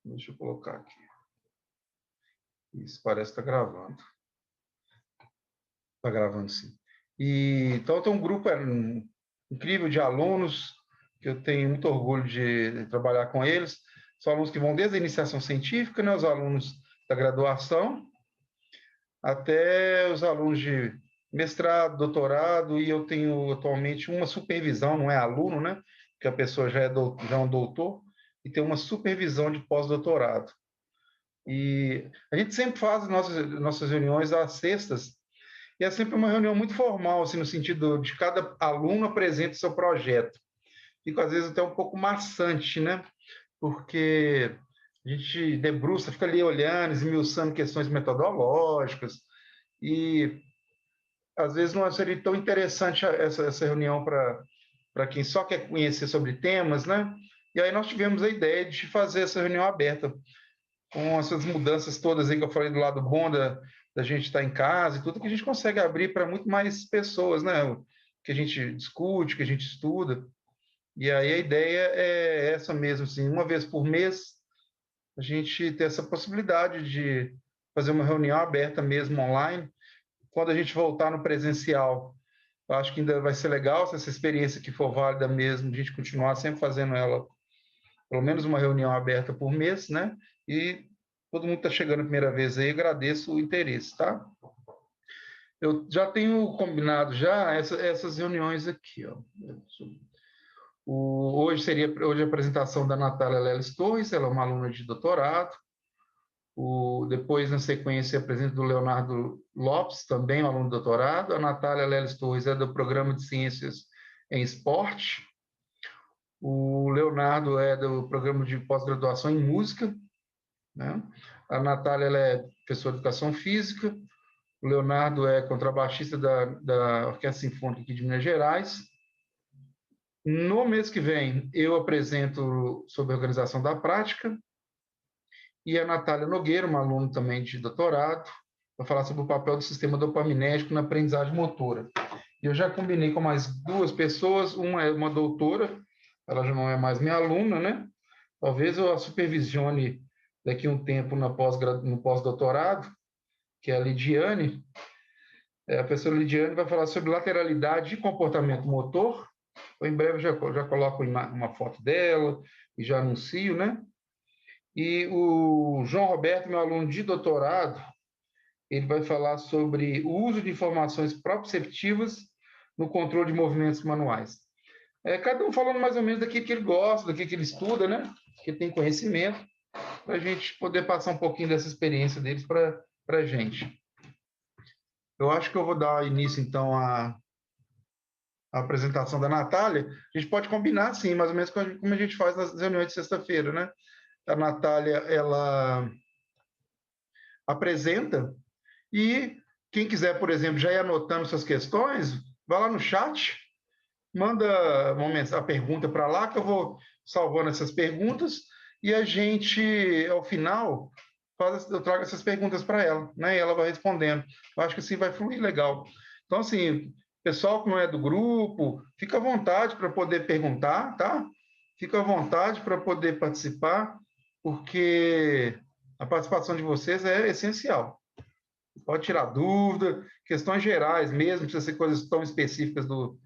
Deixa eu colocar aqui. Isso, parece que está gravando. Está gravando, sim. Então, tem um grupo incrível de alunos, que eu tenho muito orgulho de trabalhar com eles. São alunos que vão desde a iniciação científica, né, os alunos da graduação, até os alunos de mestrado, doutorado, e eu tenho atualmente uma supervisão, não é aluno, né? Porque a pessoa já é um doutor, e tem uma supervisão de pós-doutorado. E a gente sempre faz nossas reuniões às sextas, e é sempre uma reunião muito formal, assim, no sentido de cada aluno apresenta o seu projeto. Fica, às vezes, até um pouco maçante, né? Porque a gente debruça, fica ali olhando, esmiuçando questões metodológicas, e às vezes não seria tão interessante essa reunião para quem só quer conhecer sobre temas, né? E aí nós tivemos a ideia de fazer essa reunião aberta, com essas mudanças todas aí que eu falei do lado bom da gente estar em casa e tudo, que a gente consegue abrir para muito mais pessoas, né? Que a gente discute, que a gente estuda. E aí a ideia é essa mesmo, assim, uma vez por mês, a gente ter essa possibilidade de fazer uma reunião aberta mesmo online. Quando a gente voltar no presencial, eu acho que ainda vai ser legal, se essa experiência que for válida mesmo, a gente continuar sempre fazendo ela, pelo menos uma reunião aberta por mês, né? E todo mundo está chegando a primeira vez aí, agradeço o interesse, tá? Eu já tenho combinado já essas reuniões aqui, ó. Hoje a apresentação da Natália Leles Torres, ela é uma aluna de doutorado. Depois, na sequência, a presença do Leonardo Lopes, também um aluno de doutorado. A Natália Leles Torres é do Programa de Ciências em Esporte. O Leonardo é do Programa de Pós-Graduação em Música, né? A Natália ela é professora de Educação Física. O Leonardo é contrabaixista da Orquestra Sinfônica aqui de Minas Gerais. No mês que vem, eu apresento sobre a organização da prática, e a Natália Nogueira, uma aluna também de doutorado, vai falar sobre o papel do sistema dopaminérgico na aprendizagem motora. Eu já combinei com mais duas pessoas, uma é uma doutora, ela já não é mais minha aluna, né? Talvez eu a supervisione daqui a um tempo no pós-doutorado, que é a Lidiane. A professora Lidiane vai falar sobre lateralidade e comportamento motor. Em breve já coloco uma foto dela e já anuncio, né? E o João Roberto, meu aluno de doutorado, ele vai falar sobre o uso de informações proprioceptivas no controle de movimentos manuais. Cada um falando mais ou menos daquilo que ele gosta, daquilo que ele estuda, né? Que ele tem conhecimento, para a gente poder passar um pouquinho dessa experiência deles para a gente. Eu acho que eu vou dar início, então, à apresentação da Natália. A gente pode combinar, sim, mais ou menos como a gente faz nas reuniões de sexta-feira, né? A Natália, ela apresenta, e quem quiser, por exemplo, já ir anotando suas questões, vai lá no chat, manda a pergunta para lá, que eu vou salvando essas perguntas, e a gente, ao final, eu trago essas perguntas para ela, né? E ela vai respondendo. Eu acho que assim vai fluir legal. Então, assim, pessoal que não é do grupo, fica à vontade para poder perguntar, tá? Fica à vontade para poder participar, porque a participação de vocês é essencial. Pode tirar dúvida, questões gerais mesmo, não precisa ser coisas tão específicas do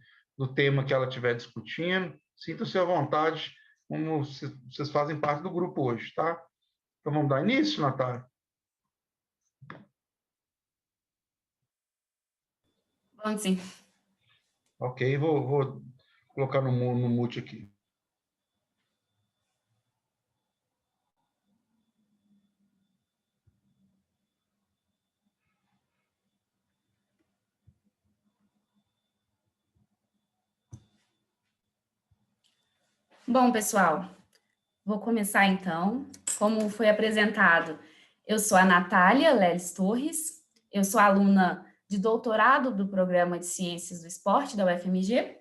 tema que ela estiver discutindo. Sinta-se à vontade, como vocês fazem parte do grupo hoje, tá? Então, vamos dar início, Natália? Vamos sim. Ok, vou colocar no mute aqui. Bom, pessoal, vou começar então. Como foi apresentado, eu sou a Natália Leles Torres, eu sou aluna de doutorado do Programa de Ciências do Esporte da UFMG,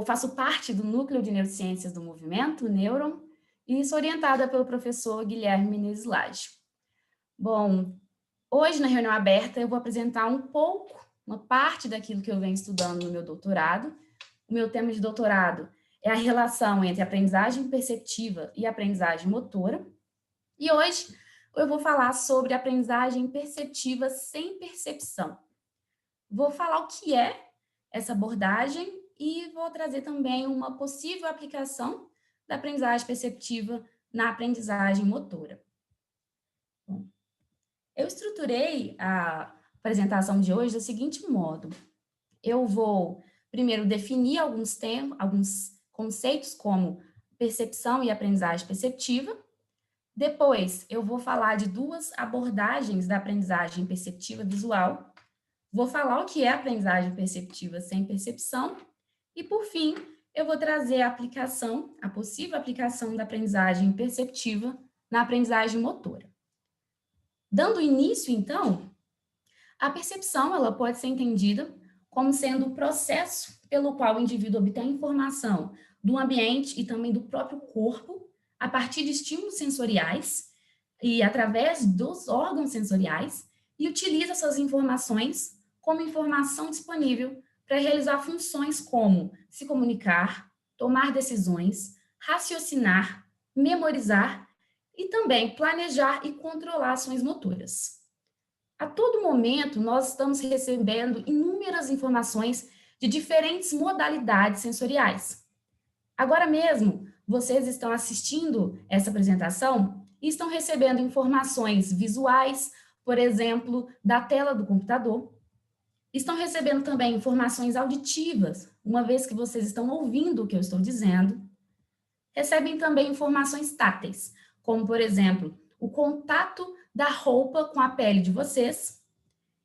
faço parte do Núcleo de Neurociências do Movimento, Neuron, e sou orientada pelo professor Guilherme Menezes Lage. Bom, hoje na reunião aberta eu vou apresentar uma parte daquilo que eu venho estudando no meu doutorado. O meu tema de doutorado é a relação entre aprendizagem perceptiva e aprendizagem motora. E hoje eu vou falar sobre aprendizagem perceptiva sem percepção. Vou falar o que é essa abordagem e vou trazer também uma possível aplicação da aprendizagem perceptiva na aprendizagem motora. Bom, eu estruturei a apresentação de hoje do seguinte modo. Eu vou primeiro definir alguns conceitos como percepção e aprendizagem perceptiva. Depois, eu vou falar de duas abordagens da aprendizagem perceptiva visual. Vou falar o que é aprendizagem perceptiva sem percepção. E, por fim, eu vou trazer a possível aplicação da aprendizagem perceptiva na aprendizagem motora. Dando início, então, a percepção ela pode ser entendida como sendo o processo pelo qual o indivíduo obtém informação do ambiente e também do próprio corpo a partir de estímulos sensoriais e através dos órgãos sensoriais e utiliza essas informações como informação disponível para realizar funções como se comunicar, tomar decisões, raciocinar, memorizar e também planejar e controlar ações motoras. A todo momento, nós estamos recebendo inúmeras informações de diferentes modalidades sensoriais. Agora mesmo, vocês estão assistindo essa apresentação e estão recebendo informações visuais, por exemplo, da tela do computador. Estão recebendo também informações auditivas, uma vez que vocês estão ouvindo o que eu estou dizendo. Recebem também informações táteis, como, por exemplo, o contato da roupa com a pele de vocês,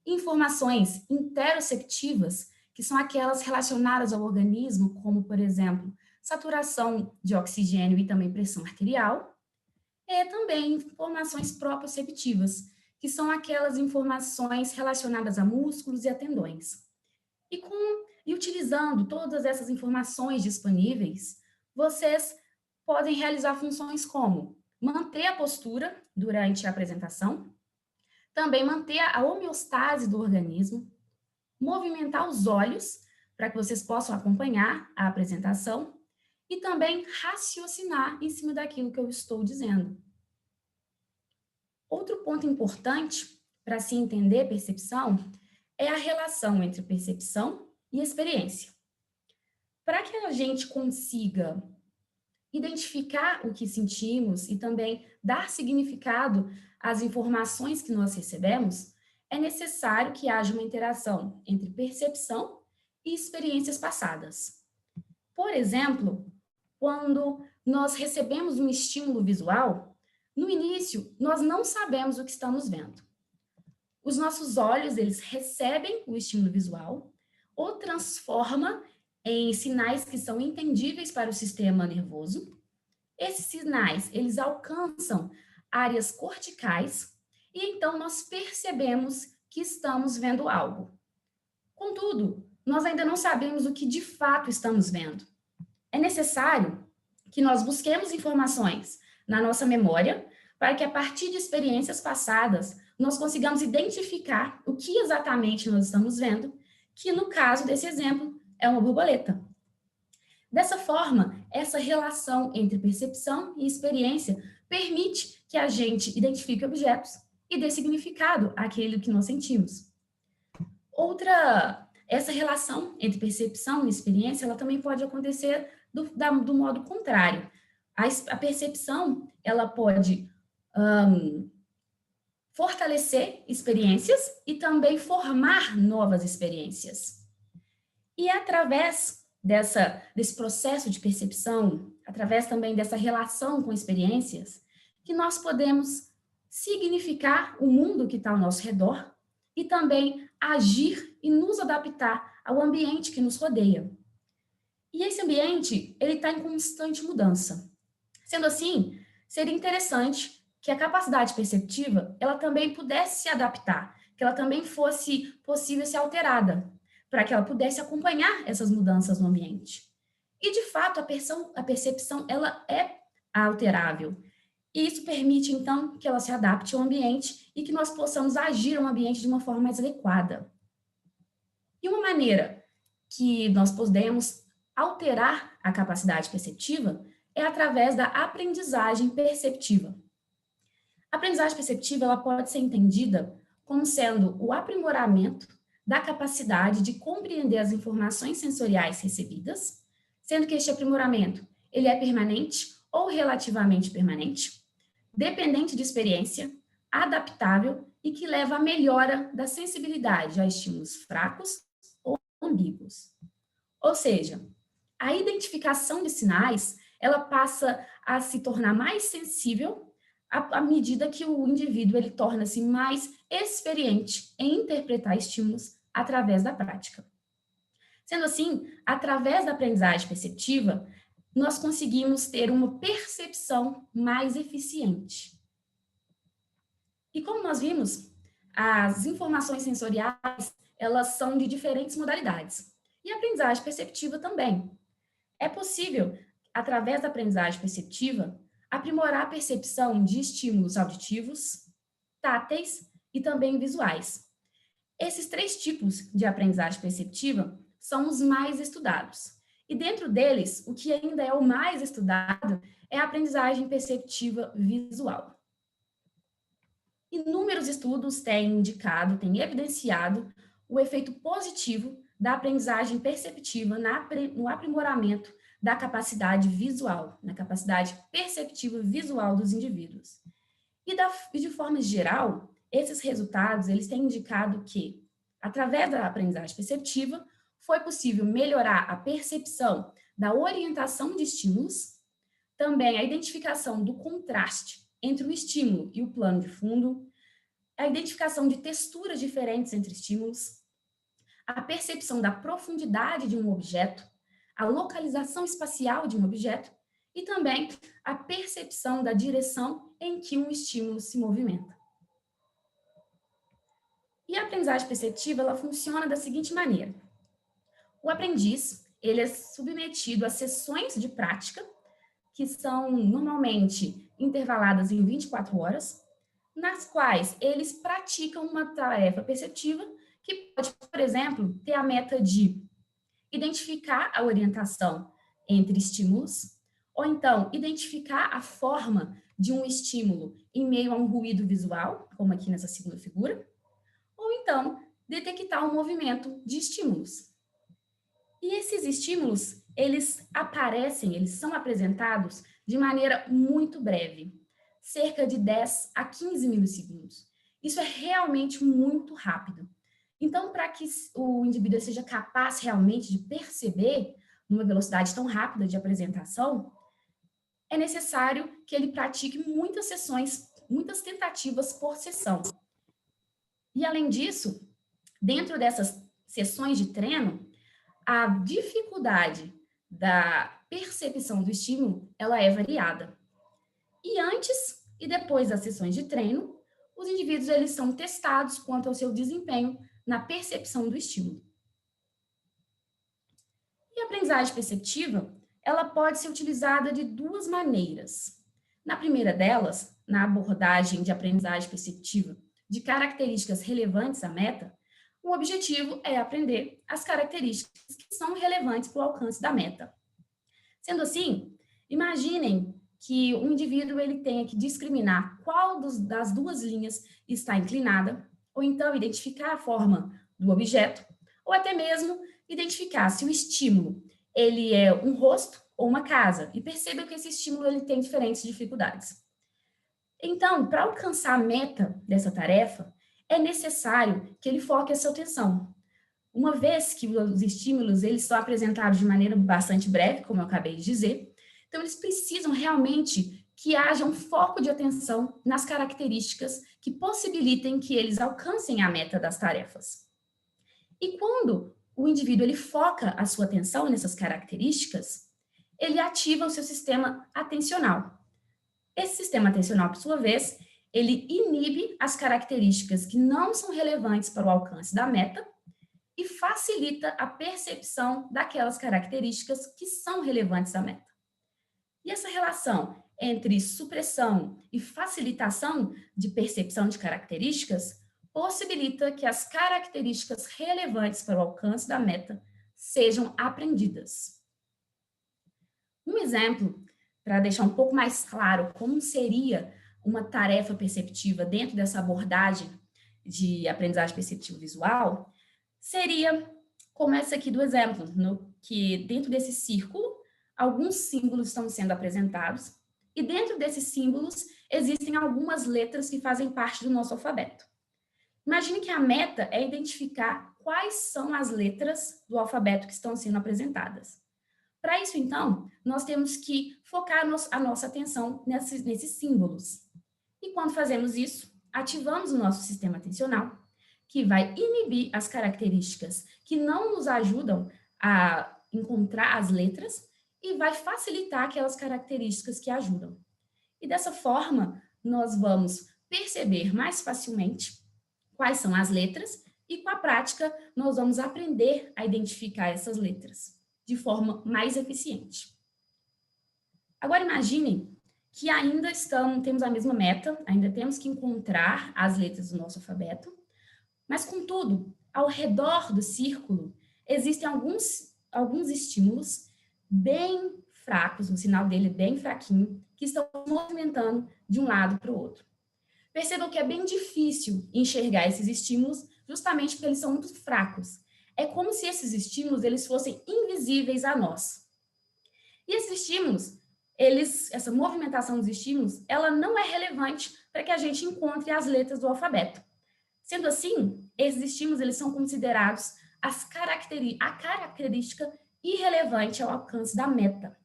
informações interoceptivas, que são aquelas relacionadas ao organismo, como, por exemplo, saturação de oxigênio e também pressão arterial, e também informações proprioceptivas, que são aquelas informações relacionadas a músculos e a tendões. E utilizando todas essas informações disponíveis, vocês podem realizar funções como manter a postura durante a apresentação, também manter a homeostase do organismo, movimentar os olhos para que vocês possam acompanhar a apresentação e também raciocinar em cima daquilo que eu estou dizendo. Outro ponto importante para se entender percepção é a relação entre percepção e experiência. Para que a gente consiga identificar o que sentimos e também dar significado às informações que nós recebemos, é necessário que haja uma interação entre percepção e experiências passadas. Por exemplo, quando nós recebemos um estímulo visual, no início, nós não sabemos o que estamos vendo. Os nossos olhos, eles recebem o estímulo visual, o transforma em sinais que são entendíveis para o sistema nervoso. Esses sinais, eles alcançam áreas corticais e então nós percebemos que estamos vendo algo. Contudo, nós ainda não sabemos o que de fato estamos vendo. É necessário que nós busquemos informações na nossa memória para que a partir de experiências passadas nós consigamos identificar o que exatamente nós estamos vendo, que no caso desse exemplo é uma borboleta. Dessa forma, essa relação entre percepção e experiência permite que a gente identifique objetos e dê significado àquilo que nós sentimos. Essa relação entre percepção e experiência, ela também pode acontecer do modo contrário. A percepção, ela pode fortalecer experiências e também formar novas experiências. E é através desse processo de percepção, através também dessa relação com experiências, que nós podemos significar o mundo que está ao nosso redor e também agir e nos adaptar ao ambiente que nos rodeia. E esse ambiente, ele está em constante mudança. Sendo assim, seria interessante que a capacidade perceptiva, ela também pudesse se adaptar, que ela também fosse possível ser alterada, para que ela pudesse acompanhar essas mudanças no ambiente. E, de fato, a percepção ela é alterável. E isso permite, então, que ela se adapte ao ambiente e que nós possamos agir no ambiente de uma forma mais adequada. E uma maneira que nós podemos alterar a capacidade perceptiva é através da aprendizagem perceptiva. A aprendizagem perceptiva ela pode ser entendida como sendo o aprimoramento da capacidade de compreender as informações sensoriais recebidas, sendo que este aprimoramento ele é permanente ou relativamente permanente, dependente de experiência, adaptável e que leva à melhora da sensibilidade a estímulos fracos ou ambíguos. Ou seja, a identificação de sinais, ela passa a se tornar mais sensível à medida que o indivíduo ele torna-se mais experiente em interpretar estímulos através da prática. Sendo assim, através da aprendizagem perceptiva, nós conseguimos ter uma percepção mais eficiente. E como nós vimos, as informações sensoriais, elas são de diferentes modalidades. E a aprendizagem perceptiva também. É possível, através da aprendizagem perceptiva, aprimorar a percepção de estímulos auditivos, táteis e também visuais. Esses 3 tipos de aprendizagem perceptiva são os mais estudados. E dentro deles, o que ainda é o mais estudado é a aprendizagem perceptiva visual. Inúmeros estudos têm indicado, têm evidenciado o efeito positivo da aprendizagem perceptiva no aprimoramento da capacidade visual, na capacidade perceptiva visual dos indivíduos. E de forma geral, esses resultados, eles têm indicado que, através da aprendizagem perceptiva, foi possível melhorar a percepção da orientação de estímulos, também a identificação do contraste entre o estímulo e o plano de fundo, a identificação de texturas diferentes entre estímulos, a percepção da profundidade de um objeto, a localização espacial de um objeto e também a percepção da direção em que um estímulo se movimenta. E a aprendizagem perceptiva, ela funciona da seguinte maneira. O aprendiz, ele é submetido a sessões de prática, que são normalmente intervaladas em 24 horas, nas quais eles praticam uma tarefa perceptiva que pode, por exemplo, ter a meta de identificar a orientação entre estímulos, ou então identificar a forma de um estímulo em meio a um ruído visual, como aqui nessa segunda figura, ou então detectar o movimento de estímulos. E esses estímulos, eles são apresentados de maneira muito breve, cerca de 10 a 15 milissegundos. Isso é realmente muito rápido. Então, para que o indivíduo seja capaz realmente de perceber numa velocidade tão rápida de apresentação, é necessário que ele pratique muitas sessões, muitas tentativas por sessão. E, além disso, dentro dessas sessões de treino, a dificuldade da percepção do estímulo, ela é variada. E antes e depois das sessões de treino, os indivíduos eles são testados quanto ao seu desempenho na percepção do estímulo. E a aprendizagem perceptiva, ela pode ser utilizada de 2 maneiras. Na primeira delas, na abordagem de aprendizagem perceptiva de características relevantes à meta, o objetivo é aprender as características que são relevantes para o alcance da meta. Sendo assim, imaginem que um indivíduo ele tenha que discriminar qual das 2 linhas está inclinada, ou então identificar a forma do objeto, ou até mesmo identificar se o estímulo ele é um rosto ou uma casa, e perceba que esse estímulo ele tem diferentes dificuldades. Então, para alcançar a meta dessa tarefa, é necessário que ele foque a sua atenção. Uma vez que os estímulos eles são apresentados de maneira bastante breve, como eu acabei de dizer, então eles precisam realmente que haja um foco de atenção nas características que possibilitem que eles alcancem a meta das tarefas. E quando o indivíduo ele foca a sua atenção nessas características, ele ativa o seu sistema atencional. Esse sistema atencional, por sua vez, ele inibe as características que não são relevantes para o alcance da meta e facilita a percepção daquelas características que são relevantes à meta. E essa relação entre supressão e facilitação de percepção de características possibilita que as características relevantes para o alcance da meta sejam aprendidas. Um exemplo, para deixar um pouco mais claro como seria uma tarefa perceptiva dentro dessa abordagem de aprendizagem perceptiva visual, seria como essa aqui do exemplo, que dentro desse círculo, alguns símbolos estão sendo apresentados, e dentro desses símbolos existem algumas letras que fazem parte do nosso alfabeto. Imagine que a meta é identificar quais são as letras do alfabeto que estão sendo apresentadas. Para isso, então, nós temos que focar a nossa atenção nesses símbolos. E quando fazemos isso, ativamos o nosso sistema atencional, que vai inibir as características que não nos ajudam a encontrar as letras e vai facilitar aquelas características que ajudam. E dessa forma, nós vamos perceber mais facilmente quais são as letras e, com a prática, nós vamos aprender a identificar essas letras de forma mais eficiente. Agora, imaginem que ainda temos a mesma meta, ainda temos que encontrar as letras do nosso alfabeto, mas, contudo, ao redor do círculo, existem alguns estímulos bem fracos, o sinal dele é bem fraquinho, que estão movimentando de um lado para o outro. Percebam que é bem difícil enxergar esses estímulos, justamente porque eles são muito fracos. É como se esses estímulos eles fossem invisíveis a nós. E esses estímulos, essa movimentação dos estímulos, ela não é relevante para que a gente encontre as letras do alfabeto. Sendo assim, esses estímulos eles são considerados a característica irrelevante ao alcance da meta.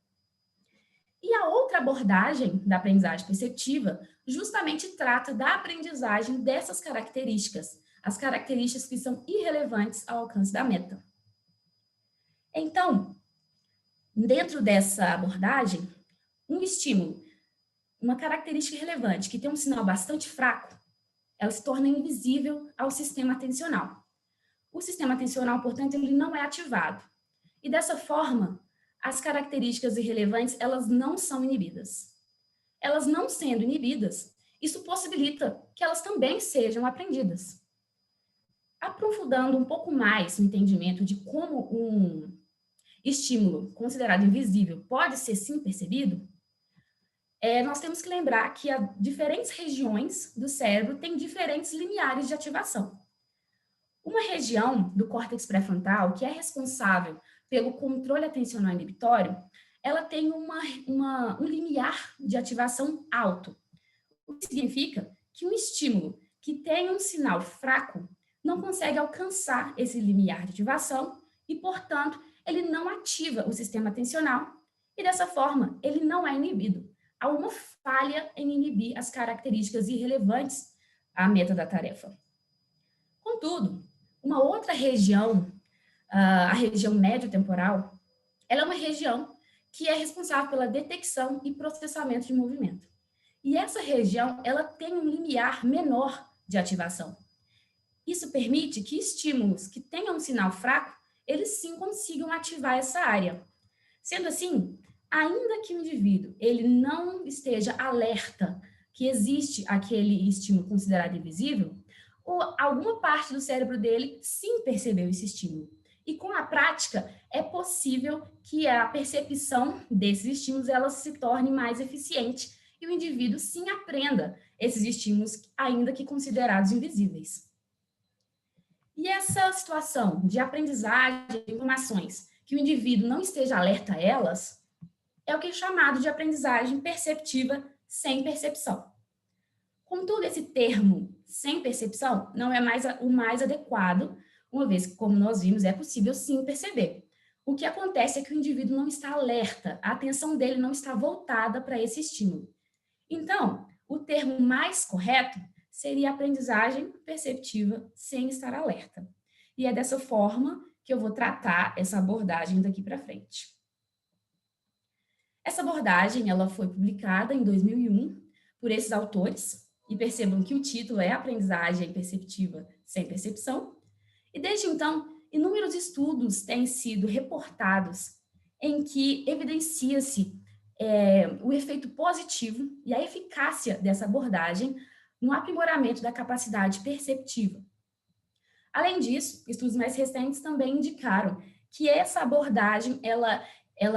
E a outra abordagem da aprendizagem perceptiva justamente trata da aprendizagem dessas características, as características que são irrelevantes ao alcance da meta. Então, dentro dessa abordagem, um estímulo, uma característica relevante que tem um sinal bastante fraco, ela se torna invisível ao sistema atencional. O sistema atencional, portanto, ele não é ativado. E dessa forma, as características irrelevantes, elas não são inibidas. Elas não sendo inibidas, isso possibilita que elas também sejam aprendidas. Aprofundando um pouco mais o entendimento de como um estímulo considerado invisível pode ser sim percebido, nós temos que lembrar que diferentes regiões do cérebro têm diferentes limiares de ativação. Uma região do córtex pré-frontal, que é responsável pelo controle atencional inibitório, ela tem um limiar de ativação alto, o que significa que um estímulo que tem um sinal fraco não consegue alcançar esse limiar de ativação e, portanto, ele não ativa o sistema atencional e, dessa forma, ele não é inibido. Há uma falha em inibir as características irrelevantes à meta da tarefa. Contudo, uma outra região, a região médio-temporal, ela é uma região que é responsável pela detecção e processamento de movimento. E essa região, ela tem um limiar menor de ativação. Isso permite que estímulos que tenham um sinal fraco, eles sim consigam ativar essa área. Sendo assim, ainda que o indivíduo ele não esteja alerta que existe aquele estímulo considerado invisível, alguma parte do cérebro dele sim percebeu esse estímulo. E com a prática, é possível que a percepção desses estímulos ela se torne mais eficiente e o indivíduo sim aprenda esses estímulos, ainda que considerados invisíveis. E essa situação de aprendizagem de informações que o indivíduo não esteja alerta a elas, é o que é chamado de aprendizagem perceptiva sem percepção. Contudo, esse termo, sem percepção, não é o mais adequado, uma vez que, como nós vimos, é possível sim perceber. O que acontece é que o indivíduo não está alerta, a atenção dele não está voltada para esse estímulo. Então, o termo mais correto seria aprendizagem perceptiva sem estar alerta. E é dessa forma que eu vou tratar essa abordagem daqui para frente. Essa abordagem ela foi publicada em 2001 por esses autores, e percebam que o título é Aprendizagem Perceptiva sem Percepção, e desde então, inúmeros estudos têm sido reportados em que evidencia-se o efeito positivo e a eficácia dessa abordagem no aprimoramento da capacidade perceptiva. Além disso, estudos mais recentes também indicaram que essa abordagem ela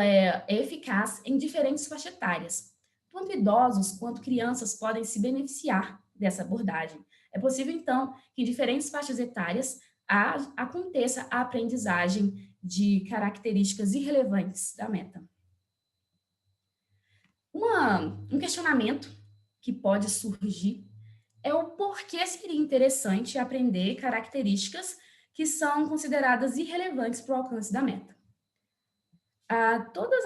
é eficaz em diferentes faixas etárias. tanto idosos quanto crianças podem se beneficiar dessa abordagem. É possível, então, que em diferentes faixas etárias aconteça a aprendizagem de características irrelevantes da meta. Um questionamento que pode surgir é o porquê seria interessante aprender características que são consideradas irrelevantes para o alcance da meta. Todas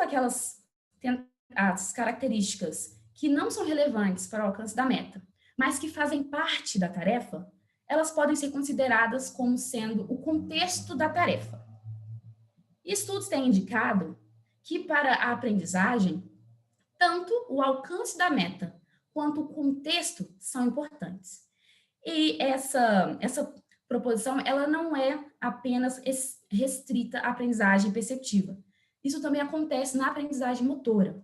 as características que não são relevantes para o alcance da meta, mas que fazem parte da tarefa, elas podem ser consideradas como sendo o contexto da tarefa. Estudos têm indicado que para a aprendizagem, tanto o alcance da meta quanto o contexto são importantes. E essa proposição, ela não é apenas restrita à aprendizagem perceptiva. Isso também acontece na aprendizagem motora.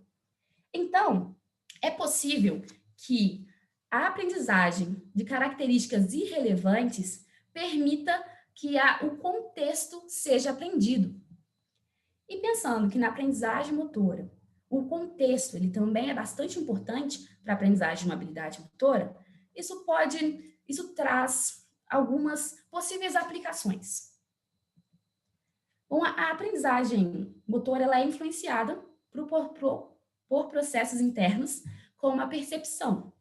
Então, é possível que a aprendizagem de características irrelevantes permita que o contexto seja aprendido. E pensando que na aprendizagem motora, o contexto ele também é bastante importante para a aprendizagem de uma habilidade motora, isso traz algumas possíveis aplicações. Bom, a aprendizagem motora ela é influenciada por processos internos, como a percepção.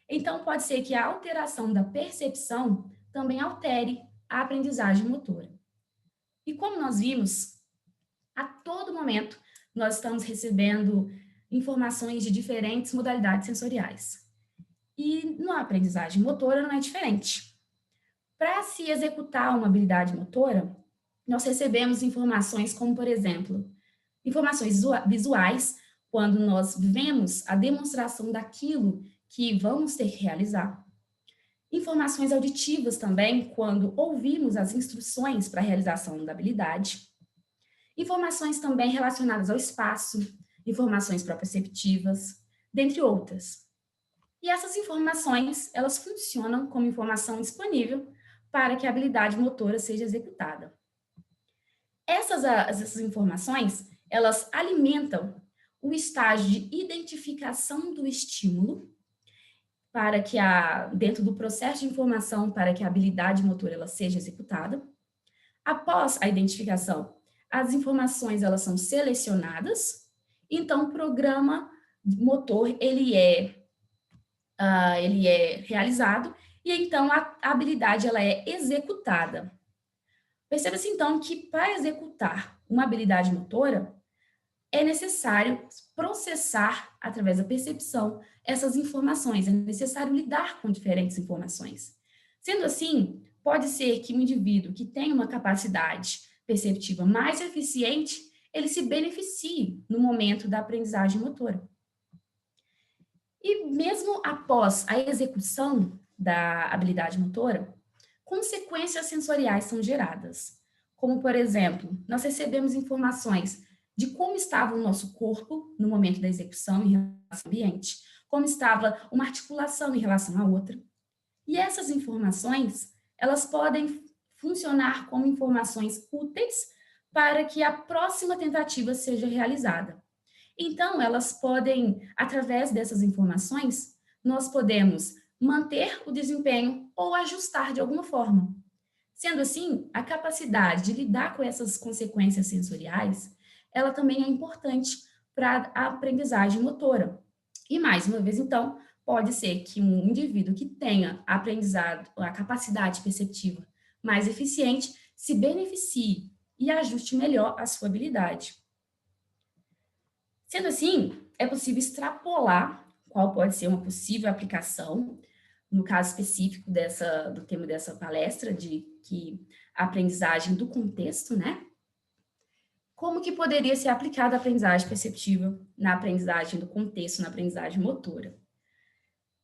Então, pode ser que a alteração da percepção também altere a aprendizagem motora. E como nós vimos, a todo momento nós estamos recebendo informações de diferentes modalidades sensoriais. E na aprendizagem motora não é diferente. Para se executar uma habilidade motora, nós recebemos informações como, por exemplo, informações visuais, quando nós vemos a demonstração daquilo que vamos ter que realizar. Informações auditivas também, quando ouvimos as instruções para a realização da habilidade. Informações também relacionadas ao espaço, informações proprioceptivas, dentre outras. E essas informações, elas funcionam como informação disponível para que a habilidade motora seja executada. Essas informações, elas alimentam o estágio de identificação do estímulo para que dentro do processo de informação para que a habilidade motora ela seja executada. Após a identificação, as informações elas são selecionadas, então o programa motor ele é realizado e então a habilidade ela é executada. Perceba-se então que para executar uma habilidade motora é necessário processar através da percepção essas informações, é necessário lidar com diferentes informações. Sendo assim, pode ser que um indivíduo que tem uma capacidade perceptiva mais eficiente, ele se beneficie no momento da aprendizagem motora. E mesmo após a execução da habilidade motora, consequências sensoriais são geradas. Como, por exemplo, nós recebemos informações de como estava o nosso corpo no momento da execução em relação ao ambiente, como estava uma articulação em relação à outra. E essas informações, elas podem funcionar como informações úteis para que a próxima tentativa seja realizada. Então, elas podem, através dessas informações, nós podemos manter o desempenho ou ajustar de alguma forma. Sendo assim, a capacidade de lidar com essas consequências sensoriais, ela também é importante para a aprendizagem motora. E mais uma vez, então, pode ser que um indivíduo que tenha aprendizado, a capacidade perceptiva mais eficiente, se beneficie e ajuste melhor a sua habilidade. Sendo assim, é possível extrapolar qual pode ser uma possível aplicação, no caso específico do tema dessa palestra, de que a aprendizagem do contexto, né? Como que poderia ser aplicada a aprendizagem perceptiva na aprendizagem do contexto, na aprendizagem motora?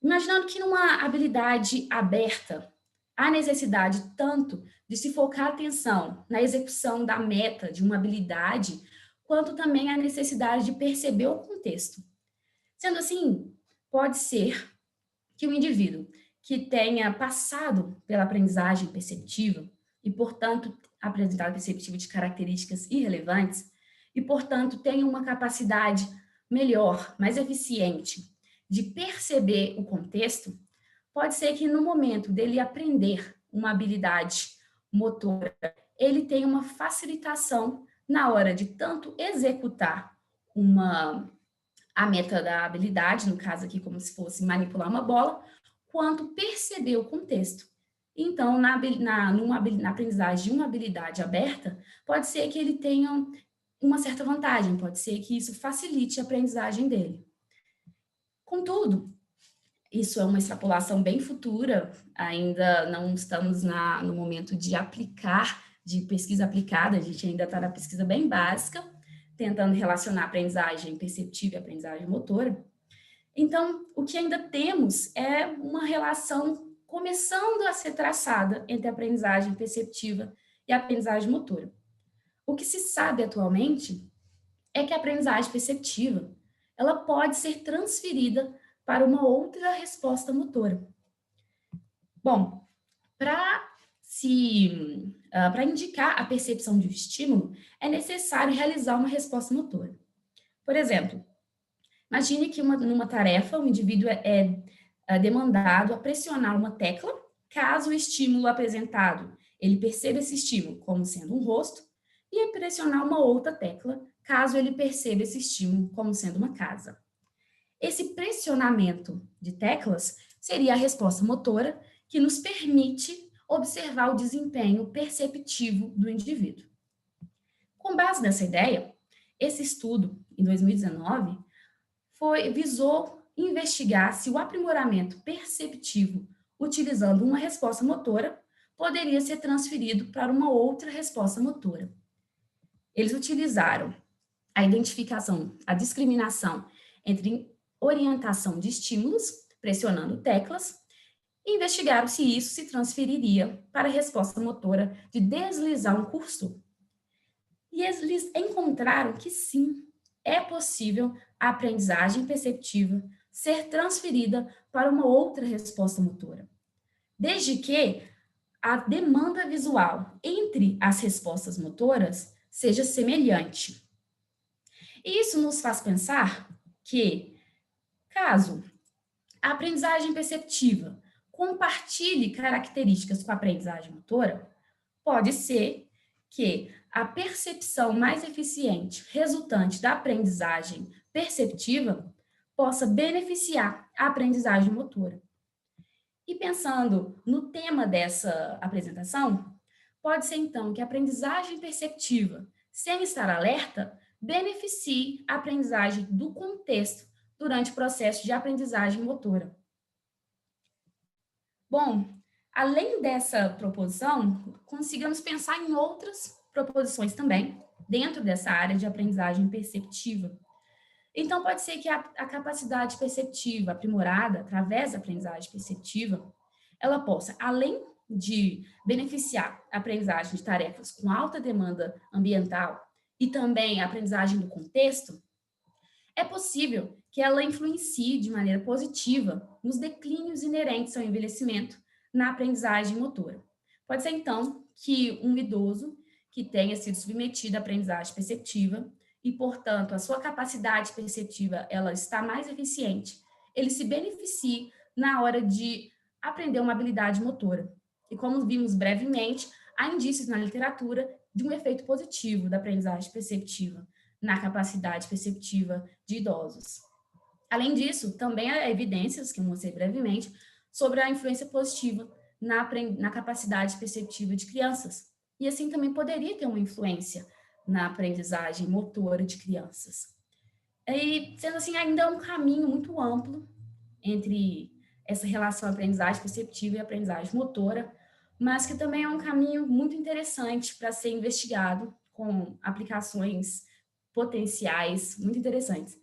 Imaginando que numa habilidade aberta, há necessidade tanto de se focar a atenção na execução da meta de uma habilidade, quanto também a necessidade de perceber o contexto. Sendo assim, pode ser que o indivíduo que tenha passado pela aprendizagem perceptiva e, portanto, aprendizagem perceptiva de características irrelevantes e, portanto, tenha uma capacidade melhor, mais eficiente de perceber o contexto, pode ser que no momento dele aprender uma habilidade motora, ele tenha uma facilitação na hora de tanto executar a meta da habilidade, no caso aqui como se fosse manipular uma bola, quanto perceber o contexto. Então, na aprendizagem de uma habilidade aberta, pode ser que ele tenha uma certa vantagem, pode ser que isso facilite a aprendizagem dele. Contudo, isso é uma extrapolação bem futura, ainda não estamos no momento de aplicar, de pesquisa aplicada, a gente ainda está na pesquisa bem básica, tentando relacionar a aprendizagem perceptiva e a aprendizagem motora. Então, o que ainda temos é uma relação começando a ser traçada entre a aprendizagem perceptiva e a aprendizagem motora. O que se sabe atualmente é que a aprendizagem perceptiva, ela pode ser transferida para uma outra resposta motora. Bom, para indicar a percepção de um estímulo, é necessário realizar uma resposta motora. Por exemplo, imagine que numa tarefa o indivíduo é demandado a pressionar uma tecla, caso o estímulo apresentado, ele perceba esse estímulo como sendo um rosto, e a pressionar uma outra tecla, caso ele perceba esse estímulo como sendo uma casa. Esse pressionamento de teclas seria a resposta motora que nos permite observar o desempenho perceptivo do indivíduo. Com base nessa ideia, esse estudo, em 2019, visou investigar se o aprimoramento perceptivo utilizando uma resposta motora poderia ser transferido para uma outra resposta motora. Eles utilizaram a identificação, a discriminação entre orientação de estímulos, pressionando teclas, e investigaram se isso se transferiria para a resposta motora de deslizar um cursor. E eles encontraram que sim, é possível a aprendizagem perceptiva ser transferida para uma outra resposta motora, desde que a demanda visual entre as respostas motoras seja semelhante. E isso nos faz pensar que, caso a aprendizagem perceptiva compartilhe características com a aprendizagem motora, pode ser que a percepção mais eficiente resultante da aprendizagem perceptiva possa beneficiar a aprendizagem motora. E pensando no tema dessa apresentação, pode ser então que a aprendizagem perceptiva, sem estar alerta, beneficie a aprendizagem do contexto durante o processo de aprendizagem motora. Bom, além dessa proposição, consigamos pensar em outras proposições também, dentro dessa área de aprendizagem perceptiva. Então, pode ser que a capacidade perceptiva aprimorada através da aprendizagem perceptiva, ela possa, além de beneficiar a aprendizagem de tarefas com alta demanda ambiental e também a aprendizagem do contexto, é possível que ela influencie de maneira positiva nos declínios inerentes ao envelhecimento na aprendizagem motora. Pode ser, então, que um idoso que tenha sido submetido à aprendizagem perceptiva e, portanto, a sua capacidade perceptiva ela está mais eficiente, ele se beneficie na hora de aprender uma habilidade motora. E como vimos brevemente, há indícios na literatura de um efeito positivo da aprendizagem perceptiva na capacidade perceptiva de idosos. Além disso, também há evidências, que eu mostrei brevemente, sobre a influência positiva na capacidade perceptiva de crianças. E assim também poderia ter uma influência na aprendizagem motora de crianças. E, sendo assim, ainda é um caminho muito amplo entre essa relação aprendizagem perceptiva e aprendizagem motora, mas que também é um caminho muito interessante para ser investigado com aplicações potenciais muito interessantes.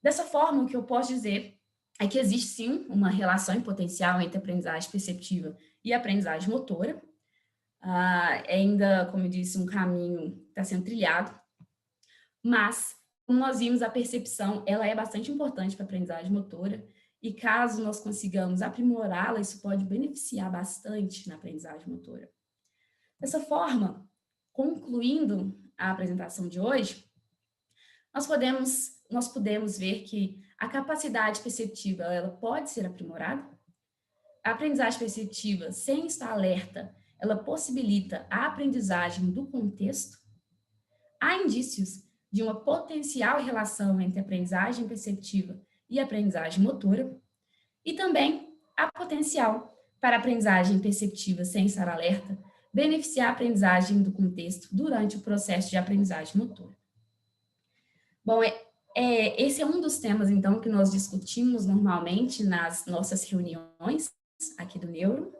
Dessa forma, o que eu posso dizer é que existe sim uma relação em potencial entre aprendizagem perceptiva e aprendizagem motora. Ainda, como eu disse, um caminho está sendo trilhado, mas, como nós vimos, a percepção ela é bastante importante para a aprendizagem motora, e caso nós consigamos aprimorá-la, isso pode beneficiar bastante na aprendizagem motora. Dessa forma, concluindo a apresentação de hoje, nós podemos ver que a capacidade perceptiva, ela pode ser aprimorada? A aprendizagem perceptiva, sem estar alerta, ela possibilita a aprendizagem do contexto? Há indícios de uma potencial relação entre aprendizagem perceptiva e aprendizagem motora, e também há potencial para a aprendizagem perceptiva sem estar alerta beneficiar a aprendizagem do contexto durante o processo de aprendizagem motora. Bom, esse é um dos temas, então, que nós discutimos normalmente nas nossas reuniões aqui do Neuro.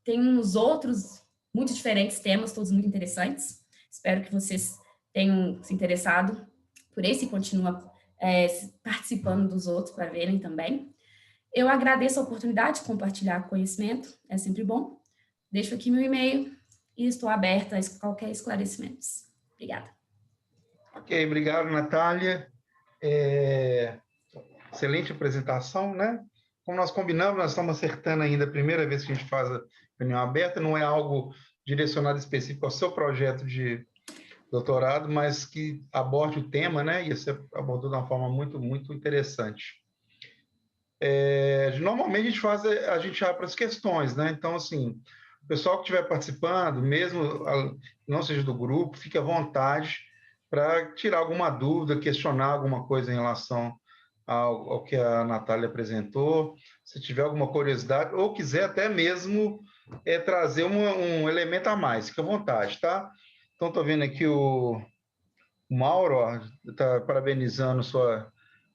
Tem uns outros muito diferentes temas, todos muito interessantes. Espero que vocês tenham se interessado por esse e continuem participando dos outros para verem também. Eu agradeço a oportunidade de compartilhar conhecimento, é sempre bom. Deixo aqui meu e-mail e estou aberta a qualquer esclarecimento. Obrigada. Ok, obrigado, Natália. Excelente apresentação, né? Como nós combinamos, nós estamos acertando ainda a primeira vez que a gente faz a reunião aberta, não é algo direcionado específico ao seu projeto de doutorado, mas que aborde o tema, né? E você abordou de uma forma muito, muito interessante. Normalmente a gente abre as questões, né? Então, assim, o pessoal que estiver participando, mesmo não seja do grupo, fique à vontade para tirar alguma dúvida, questionar alguma coisa em relação ao que a Natália apresentou, se tiver alguma curiosidade, ou quiser até mesmo trazer um elemento a mais, fique à vontade, tá? Então, estou vendo aqui o Mauro está parabenizando sua...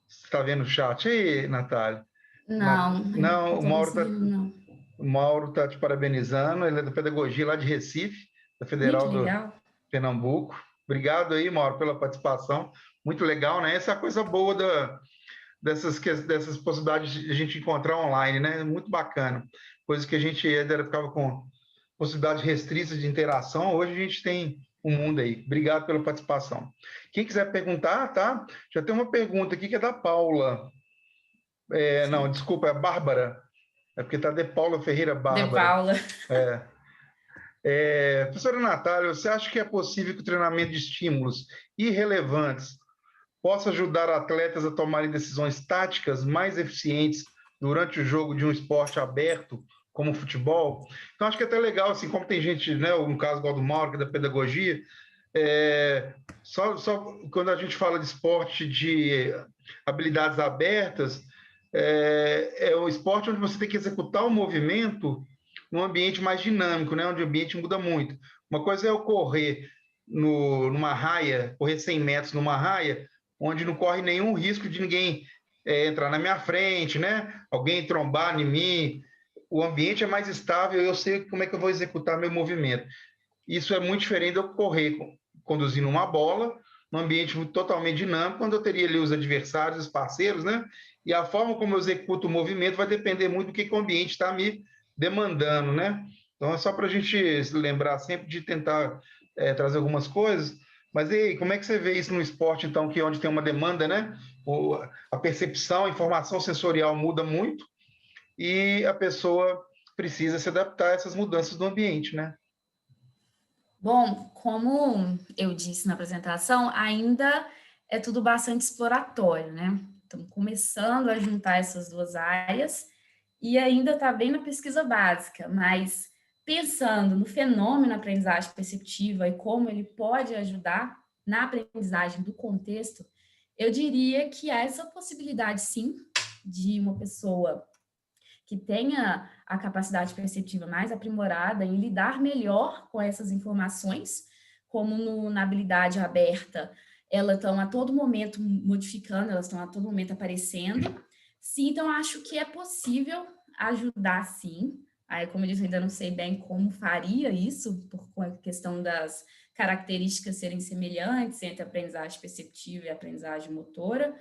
Você está vendo o chat aí, Natália? Não, o Mauro está te parabenizando, ele é da pedagogia lá de Recife, da Federal do Pernambuco. Obrigado aí, Mauro, pela participação. Muito legal, né? Essa é a coisa boa dessas possibilidades de a gente encontrar online, né? Muito bacana. Coisa que a gente ficava com possibilidades restritas de interação, hoje a gente tem um mundo aí. Obrigado pela participação. Quem quiser perguntar, tá? Já tem uma pergunta aqui que é da Paula. Não, desculpa, é a Bárbara. É porque está de Paula Ferreira Bárbara. De Paula. Professora Natália, você acha que é possível que o treinamento de estímulos irrelevantes possa ajudar atletas a tomarem decisões táticas mais eficientes durante o jogo de um esporte aberto, como o futebol? Então, acho que é até legal, assim, como tem gente, né, um caso igual do Mauro, que é da pedagogia, só quando a gente fala de esporte de habilidades abertas, é um esporte onde você tem que executar o movimento num ambiente mais dinâmico, né, onde o ambiente muda muito. Uma coisa é eu correr numa raia, correr 100 metros numa raia, onde não corre nenhum risco de ninguém entrar na minha frente, né? Alguém trombar em mim. O ambiente é mais estável, eu sei como é que eu vou executar meu movimento. Isso é muito diferente de eu correr conduzindo uma bola, num ambiente totalmente dinâmico, quando eu teria ali os adversários, os parceiros, né? E a forma como eu executo o movimento vai depender muito do que o ambiente está me demandando, né? Então, é só para a gente se lembrar sempre de tentar trazer algumas coisas. Mas e aí, como é que você vê isso no esporte, então, que é onde tem uma demanda, né? A percepção, a informação sensorial muda muito e a pessoa precisa se adaptar a essas mudanças do ambiente, né? Bom, como eu disse na apresentação, ainda é tudo bastante exploratório, né? Estamos começando a juntar essas duas áreas e ainda está bem na pesquisa básica, mas pensando no fenômeno aprendizagem perceptiva e como ele pode ajudar na aprendizagem do contexto, eu diria que há essa possibilidade, sim, de uma pessoa que tenha a capacidade perceptiva mais aprimorada em lidar melhor com essas informações, como na habilidade aberta, elas estão a todo momento modificando, elas estão a todo momento aparecendo. Sim, então acho que é possível ajudar, sim. Aí, como eu disse, ainda não sei bem como faria isso, por a questão das características serem semelhantes entre a aprendizagem perceptiva e a aprendizagem motora,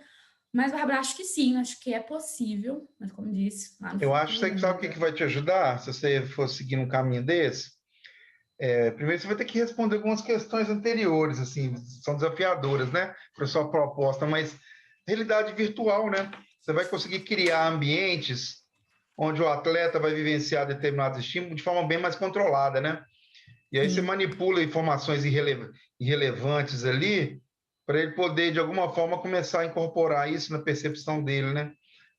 mas, Bárbara, acho que sim, acho que é possível, mas como disse, lá no Eu acho futuro, que sabe o que vai te ajudar, se você for seguir um caminho desse? Primeiro, você vai ter que responder algumas questões anteriores, assim, são desafiadoras, né, para sua proposta, mas realidade virtual, né? Você vai conseguir criar ambientes onde o atleta vai vivenciar determinados estímulos de forma bem mais controlada, né? E aí você manipula informações irrelevantes ali para ele poder, de alguma forma, começar a incorporar isso na percepção dele, né?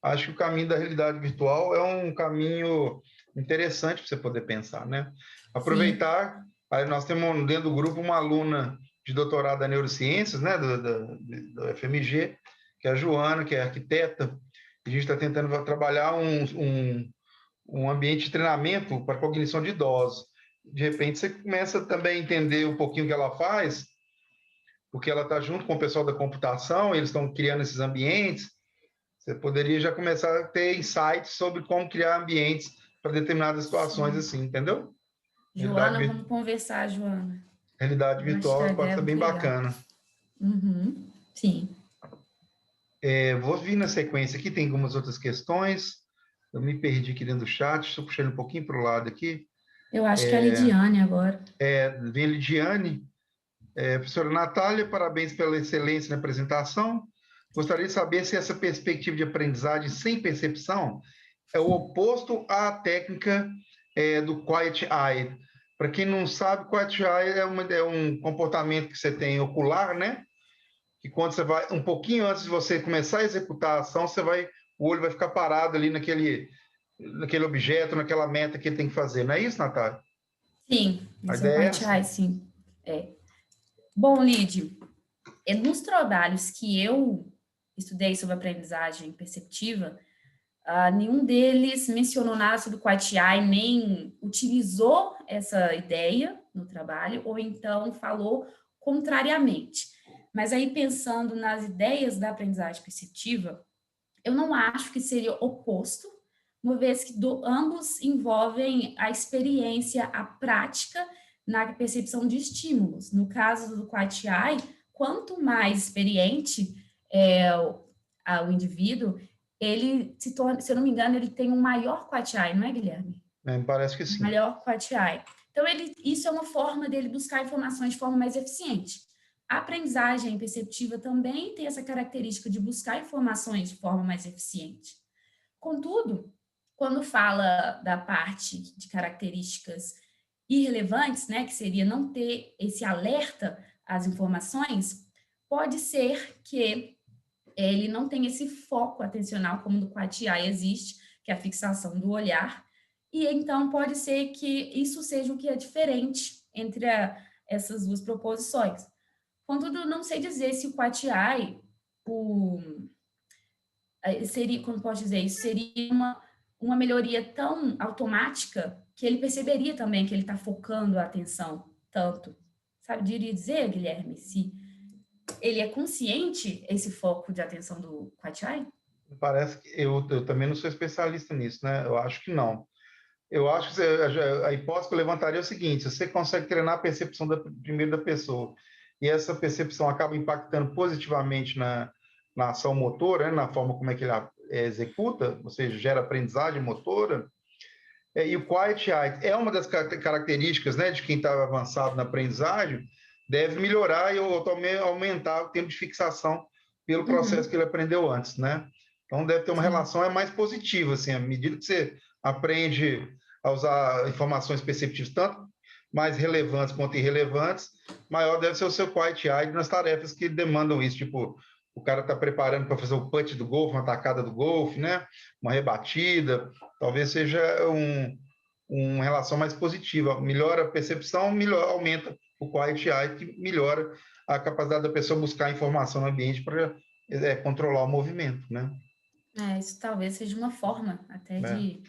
Acho que o caminho da realidade virtual é um caminho interessante para você poder pensar, né? Sim. Aproveitar, aí nós temos dentro do grupo uma aluna de doutorado em neurociências, né, do FMG, que é a Joana, que é arquiteta, e a gente está tentando trabalhar um ambiente de treinamento para cognição de idosos. De repente, você começa também a entender um pouquinho o que ela faz, porque ela está junto com o pessoal da computação, eles estão criando esses ambientes. Você poderia já começar a ter insights sobre como criar ambientes para determinadas situações Sim. assim, entendeu? Joana, vamos conversar, Joana. Realidade Eu acho que a virtual pode ideia é ser muito bem legal. bacana. Uhum. Sim. Vou vir na sequência aqui, tem algumas outras questões. Eu me perdi aqui dentro do chat, estou puxando um pouquinho para o lado aqui. Eu acho que é a Lidiane agora. Vem a Lidiane. Professora Natália, parabéns pela excelência na apresentação. Gostaria de saber se essa perspectiva de aprendizagem sem percepção é o oposto à técnica do Quiet Eye. Para quem não sabe, Quiet Eye é um comportamento que você tem ocular, né? Que quando você vai, um pouquinho antes de você começar a executar a ação, o olho vai ficar parado ali naquele objeto, naquela meta que ele tem que fazer. Não é isso, Natália? Sim, A esse é o ideia é Quiet essa? Eye, sim. É. Bom, Lid, nos trabalhos que eu estudei sobre aprendizagem perceptiva, nenhum deles mencionou nada sobre o Quiet Eye, nem utilizou essa ideia no trabalho, ou então falou contrariamente. Mas aí, pensando nas ideias da aprendizagem perceptiva, eu não acho que seria oposto, uma vez que ambos envolvem a experiência, a prática na percepção de estímulos. No caso do Quiet Eye, quanto mais experiente é o indivíduo, ele se torna, se eu não me engano, ele tem um maior Quiet Eye, não é, Guilherme? Me parece que sim. Maior Quiet Eye. Então, isso é uma forma dele buscar informações de forma mais eficiente. A aprendizagem perceptiva também tem essa característica de buscar informações de forma mais eficiente. Contudo, quando fala da parte de características irrelevantes, né, que seria não ter esse alerta às informações, pode ser que ele não tenha esse foco atencional como no Quiet Eye existe, que é a fixação do olhar, e então pode ser que isso seja o que é diferente entre essas duas proposições. Contudo, não sei dizer se o Quiet Eye, seria, como posso dizer, isso seria uma melhoria tão automática que ele perceberia também que ele está focando a atenção tanto. Sabe, diria dizer, Guilherme, se ele é consciente, esse foco de atenção do Quiet Eye? Parece que eu também não sou especialista nisso, né? Eu acho que não. Eu acho que a hipótese que eu levantaria é o seguinte: você consegue treinar a percepção primeiro da pessoa, e essa percepção acaba impactando positivamente na ação motora, né? Na forma como é que ele executa, ou seja, gera aprendizagem motora. E o Quiet Eye é uma das características, né, de quem está avançado na aprendizagem, deve melhorar e também aumentar o tempo de fixação pelo processo que ele aprendeu antes, né? Então deve ter uma Sim. relação mais positiva, assim, à medida que você aprende a usar informações perceptivas tanto mais relevantes quanto irrelevantes, maior deve ser o seu Quiet Eye nas tarefas que demandam isso, tipo, o cara está preparando para fazer o punch do golfe, uma tacada do golfe, né? Uma rebatida, talvez seja uma relação mais positiva. Melhora a percepção, aumenta o Quiet Eye, que melhora a capacidade da pessoa buscar informação no ambiente para controlar o movimento, né? Isso talvez seja uma forma até de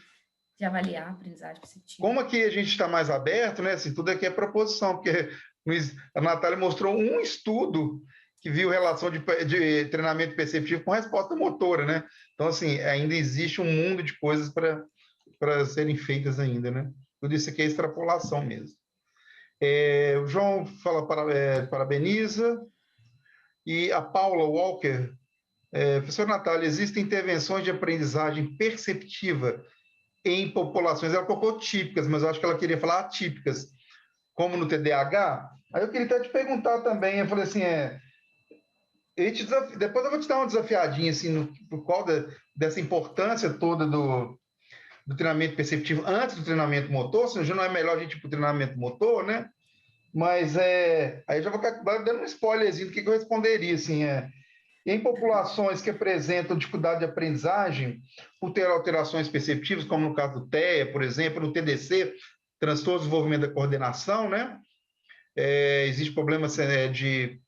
avaliar a aprendizagem perceptiva. Como aqui a gente está mais aberto, né? Assim, tudo aqui é proposição, porque a Natália mostrou um estudo que viu relação de treinamento perceptivo com resposta motora, né? Então, assim, ainda existe um mundo de coisas para serem feitas ainda, né? Tudo isso aqui é extrapolação mesmo. O João parabeniza, e a Paula Walker, professor Natália, existem intervenções de aprendizagem perceptiva em populações, ela colocou típicas, mas eu acho que ela queria falar atípicas, como no TDAH. Aí eu queria até te perguntar também, eu falei assim, depois eu vou te dar uma desafiadinha, assim, por qual dessa importância toda do treinamento perceptivo antes do treinamento motor, se já não é melhor a gente ir para o treinamento motor, né? Mas aí eu já vou acabar dando um spoilerzinho do que eu responderia, assim, em populações que apresentam dificuldade de aprendizagem, por ter alterações perceptivas, como no caso do TEA, por exemplo, no TDC, transtorno de desenvolvimento da coordenação, né? Existe problemas de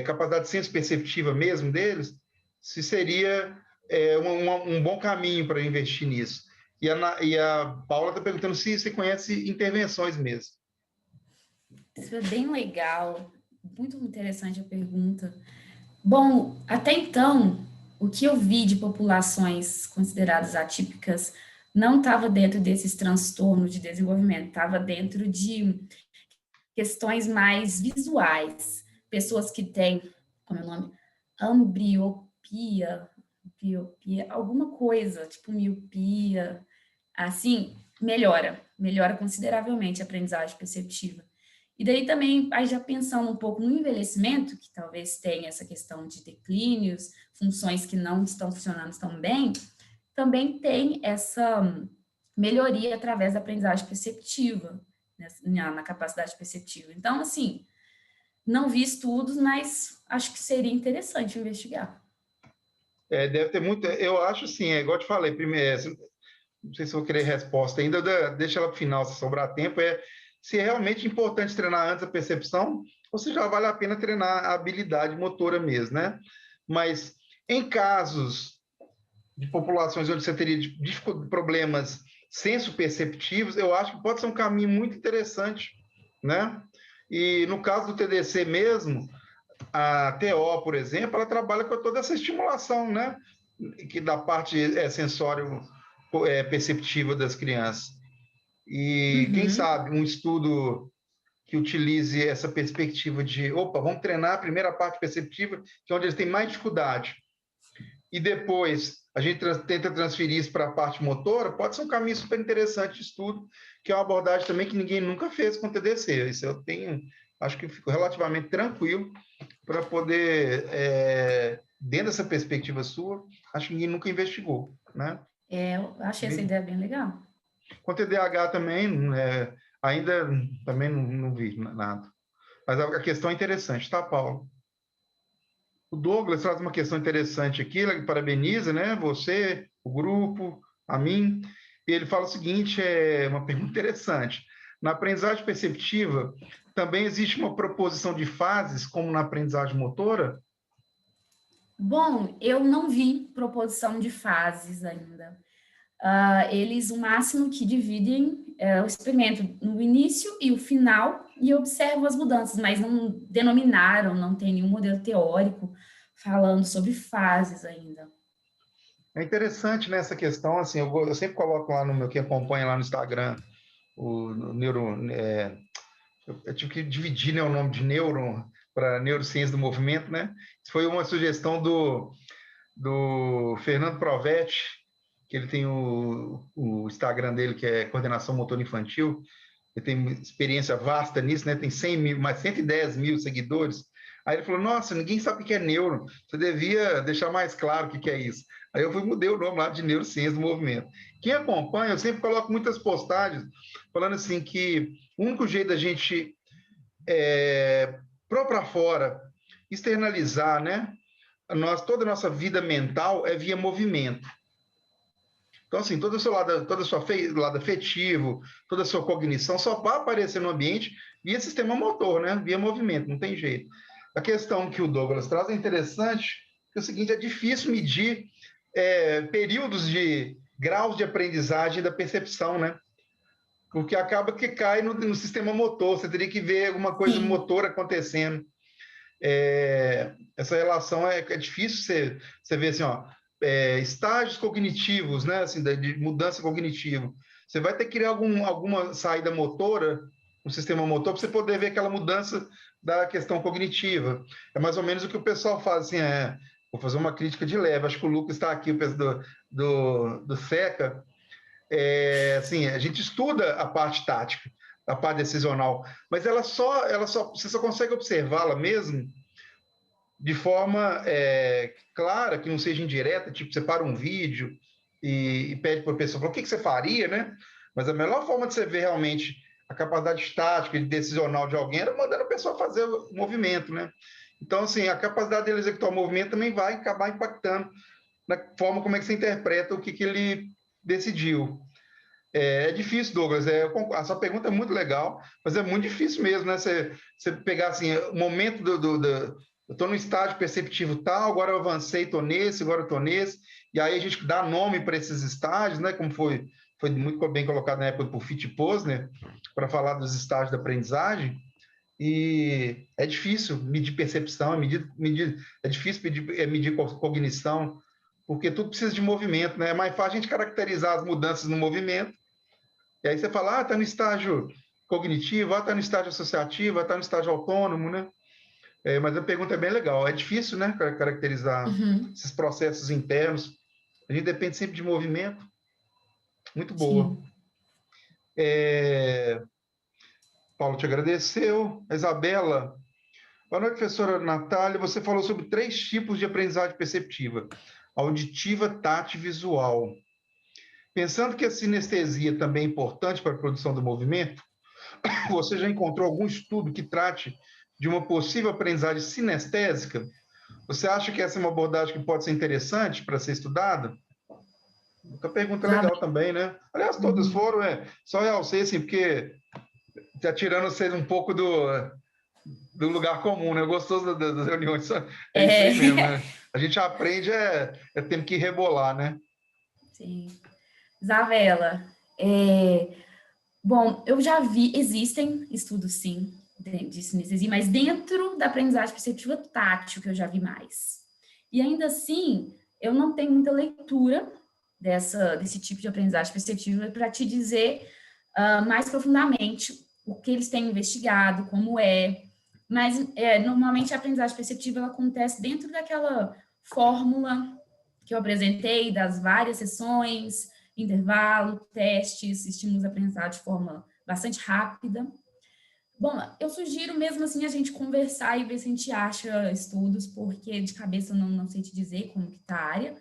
capacidade senso perceptiva mesmo deles, se seria um bom caminho para investir nisso. E a Paula está perguntando se você conhece intervenções mesmo. Isso é bem legal, muito interessante a pergunta. Bom, até então, o que eu vi de populações consideradas atípicas não estava dentro desses transtornos de desenvolvimento, estava dentro de questões mais visuais. Pessoas que têm, como é o nome? Ambliopia, alguma coisa, tipo miopia, assim, melhora consideravelmente a aprendizagem perceptiva. E daí também, aí já pensando um pouco no envelhecimento, que talvez tenha essa questão de declínios, funções que não estão funcionando tão bem, também tem essa melhoria através da aprendizagem perceptiva, né, na capacidade perceptiva. Então, assim, não vi estudos, mas acho que seria interessante investigar. Deve ter muito. Eu acho sim, igual eu te falei, primeiro, não sei se vou querer resposta ainda, deixa ela para o final, se sobrar tempo, se é realmente importante treinar antes a percepção, ou se já vale a pena treinar a habilidade motora mesmo, né? Mas em casos de populações onde você teria problemas senso-perceptivos, eu acho que pode ser um caminho muito interessante, né? E no caso do TDC mesmo, a TO, por exemplo, ela trabalha com toda essa estimulação, né? Que da parte sensório perceptiva das crianças. E quem Uhum. sabe um estudo que utilize essa perspectiva de, opa, vamos treinar a primeira parte perceptiva, que é onde eles têm mais dificuldade, e depois a gente tenta transferir isso para a parte motora, pode ser um caminho super interessante de estudo, que é uma abordagem também que ninguém nunca fez com TDC. Isso eu tenho, acho que fico relativamente tranquilo para poder, dentro dessa perspectiva sua, acho que ninguém nunca investigou, né? Eu achei essa ideia bem legal. Com TDAH também, ainda também não vi nada. Mas a questão é interessante, tá, Paulo? O Douglas traz uma questão interessante aqui, ele parabeniza, né? Você, o grupo, a mim. E ele fala o seguinte, uma pergunta interessante. Na aprendizagem perceptiva, também existe uma proposição de fases, como na aprendizagem motora? Bom, eu não vi proposição de fases ainda. Eles, o máximo que dividem o experimento no início e o final e observam as mudanças, mas não denominaram, não tem nenhum modelo teórico falando sobre fases ainda. É interessante nessa questão, assim, eu sempre coloco lá no meu, quem acompanha lá no Instagram, o neuro, eu tive que dividir, né, o nome de neuro para neurociência do movimento, né? Isso foi uma sugestão do Fernando Provetti, que ele tem o Instagram dele, que é Coordenação Motor Infantil. Ele tem experiência vasta nisso, né? Tem 100 mil, mais 110 mil seguidores. Aí ele falou, nossa, ninguém sabe o que é neuro, você devia deixar mais claro o que é isso. Aí eu mudei o nome lá de Neurociência do Movimento. Quem acompanha, eu sempre coloco muitas postagens falando assim que o único jeito da gente pôr para fora, externalizar, né? Toda a nossa vida mental é via movimento. Então, assim, todo o seu lado, todo o seu lado afetivo, toda a sua cognição só vai aparecer no ambiente via sistema motor, né? Via movimento, não tem jeito. A questão que o Douglas traz é interessante, que é o seguinte, é difícil medir períodos de graus de aprendizagem da percepção, né? Porque acaba que cai no sistema motor, você teria que ver alguma coisa Sim. motor acontecendo. Essa relação é difícil você ver assim, ó, estágios cognitivos, né, assim, de mudança cognitiva. Você vai ter que criar alguma saída motora, um sistema motor, para você poder ver aquela mudança da questão cognitiva. É mais ou menos o que o pessoal faz, assim, vou fazer uma crítica de leve, acho que o Lucas está aqui, o pessoal do SECA, assim, a gente estuda a parte tática, a parte decisional, mas você só consegue observá-la mesmo de forma clara, que não seja indireta, tipo, você para um vídeo e pede para a pessoa, o que você faria, né? Mas a melhor forma de você ver realmente a capacidade estática e decisional de alguém era mandando a pessoa fazer o movimento, né? Então, assim, a capacidade dele executar o movimento também vai acabar impactando na forma como é que você interpreta o que ele decidiu. É difícil, Douglas. A sua pergunta é muito legal, mas é muito difícil mesmo, né? Você pegar assim, o momento eu estou no estágio perceptivo tal, agora eu avancei, estou nesse, agora estou nesse, e aí a gente dá nome para esses estágios, né? Como foi muito bem colocado na época por Fitch-Posner, para falar dos estágios da aprendizagem. E é difícil medir percepção, é difícil medir cognição, porque tudo precisa de movimento, né? É mais fácil a gente caracterizar as mudanças no movimento, e aí você fala, está no estágio cognitivo, está no estágio associativo, está no estágio autônomo, né? Mas a pergunta é bem legal. É difícil, né, caracterizar esses processos internos. A gente depende sempre de movimento. Muito boa. Paulo te agradeceu. Isabela. Boa noite, professora Natália. Você falou sobre 3 tipos de aprendizagem perceptiva: auditiva, tátil e visual. Pensando que a sinestesia também é importante para a produção do movimento, você já encontrou algum estudo que trate de uma possível aprendizagem sinestésica? Você acha que essa é uma abordagem que pode ser interessante para ser estudada? Outra pergunta legal também, né? Aliás, todas foram, só realcei assim, porque está tirando vocês um pouco do lugar comum, né? Gostoso das reuniões. É isso aí mesmo, né? A gente aprende tendo que rebolar, né? Sim. Isabela, bom, eu já vi, existem estudos, sim, de sinestesia, mas dentro da aprendizagem perceptiva tátil, que eu já vi mais. E ainda assim, eu não tenho muita leitura desse tipo de aprendizagem perceptiva para te dizer mais profundamente o que eles têm investigado, como mas normalmente a aprendizagem perceptiva ela acontece dentro daquela fórmula que eu apresentei, das várias sessões, intervalo, testes, estímulos aprendizados de forma bastante rápida. Bom, eu sugiro mesmo assim a gente conversar e ver se a gente acha estudos, porque de cabeça eu não sei te dizer como que está a área.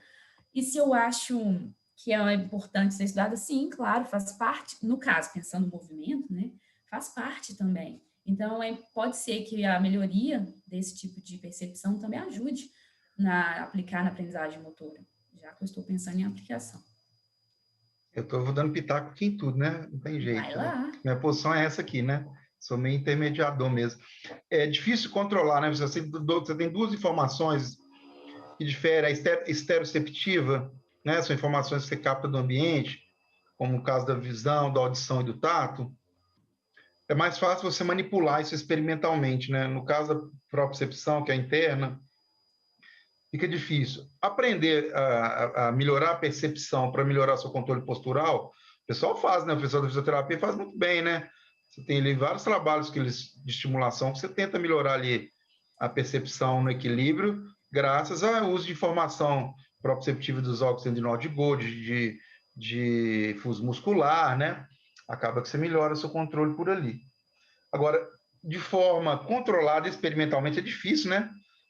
E se eu acho que é importante ser estudada, sim, claro, faz parte, no caso, pensando no movimento, né, faz parte também. Então, pode ser que a melhoria desse tipo de percepção também ajude aplicar na aprendizagem motora, já que eu estou pensando em aplicação. Vou dando pitaco aqui em tudo, né? Não tem jeito. Vai lá. Né? Minha posição é essa aqui, né? Sou meio intermediador mesmo. É difícil controlar, né? Você tem 2 informações que diferem. A estereoceptiva, né? São informações que você capta do ambiente, como o caso da visão, da audição e do tato. É mais fácil você manipular isso experimentalmente, né? No caso da propriocepção, que é interna, fica difícil. Aprender a melhorar a percepção para melhorar seu controle postural, o pessoal faz, né? O pessoal da fisioterapia faz muito bem, né? Você tem ali vários trabalhos de estimulação que você tenta melhorar ali a percepção no equilíbrio, graças ao uso de informação proprioceptiva dos órgãos tendinóide de Golgi, de fuso muscular, né? Acaba que você melhora o seu controle por ali. Agora, de forma controlada, experimentalmente, é difícil, né?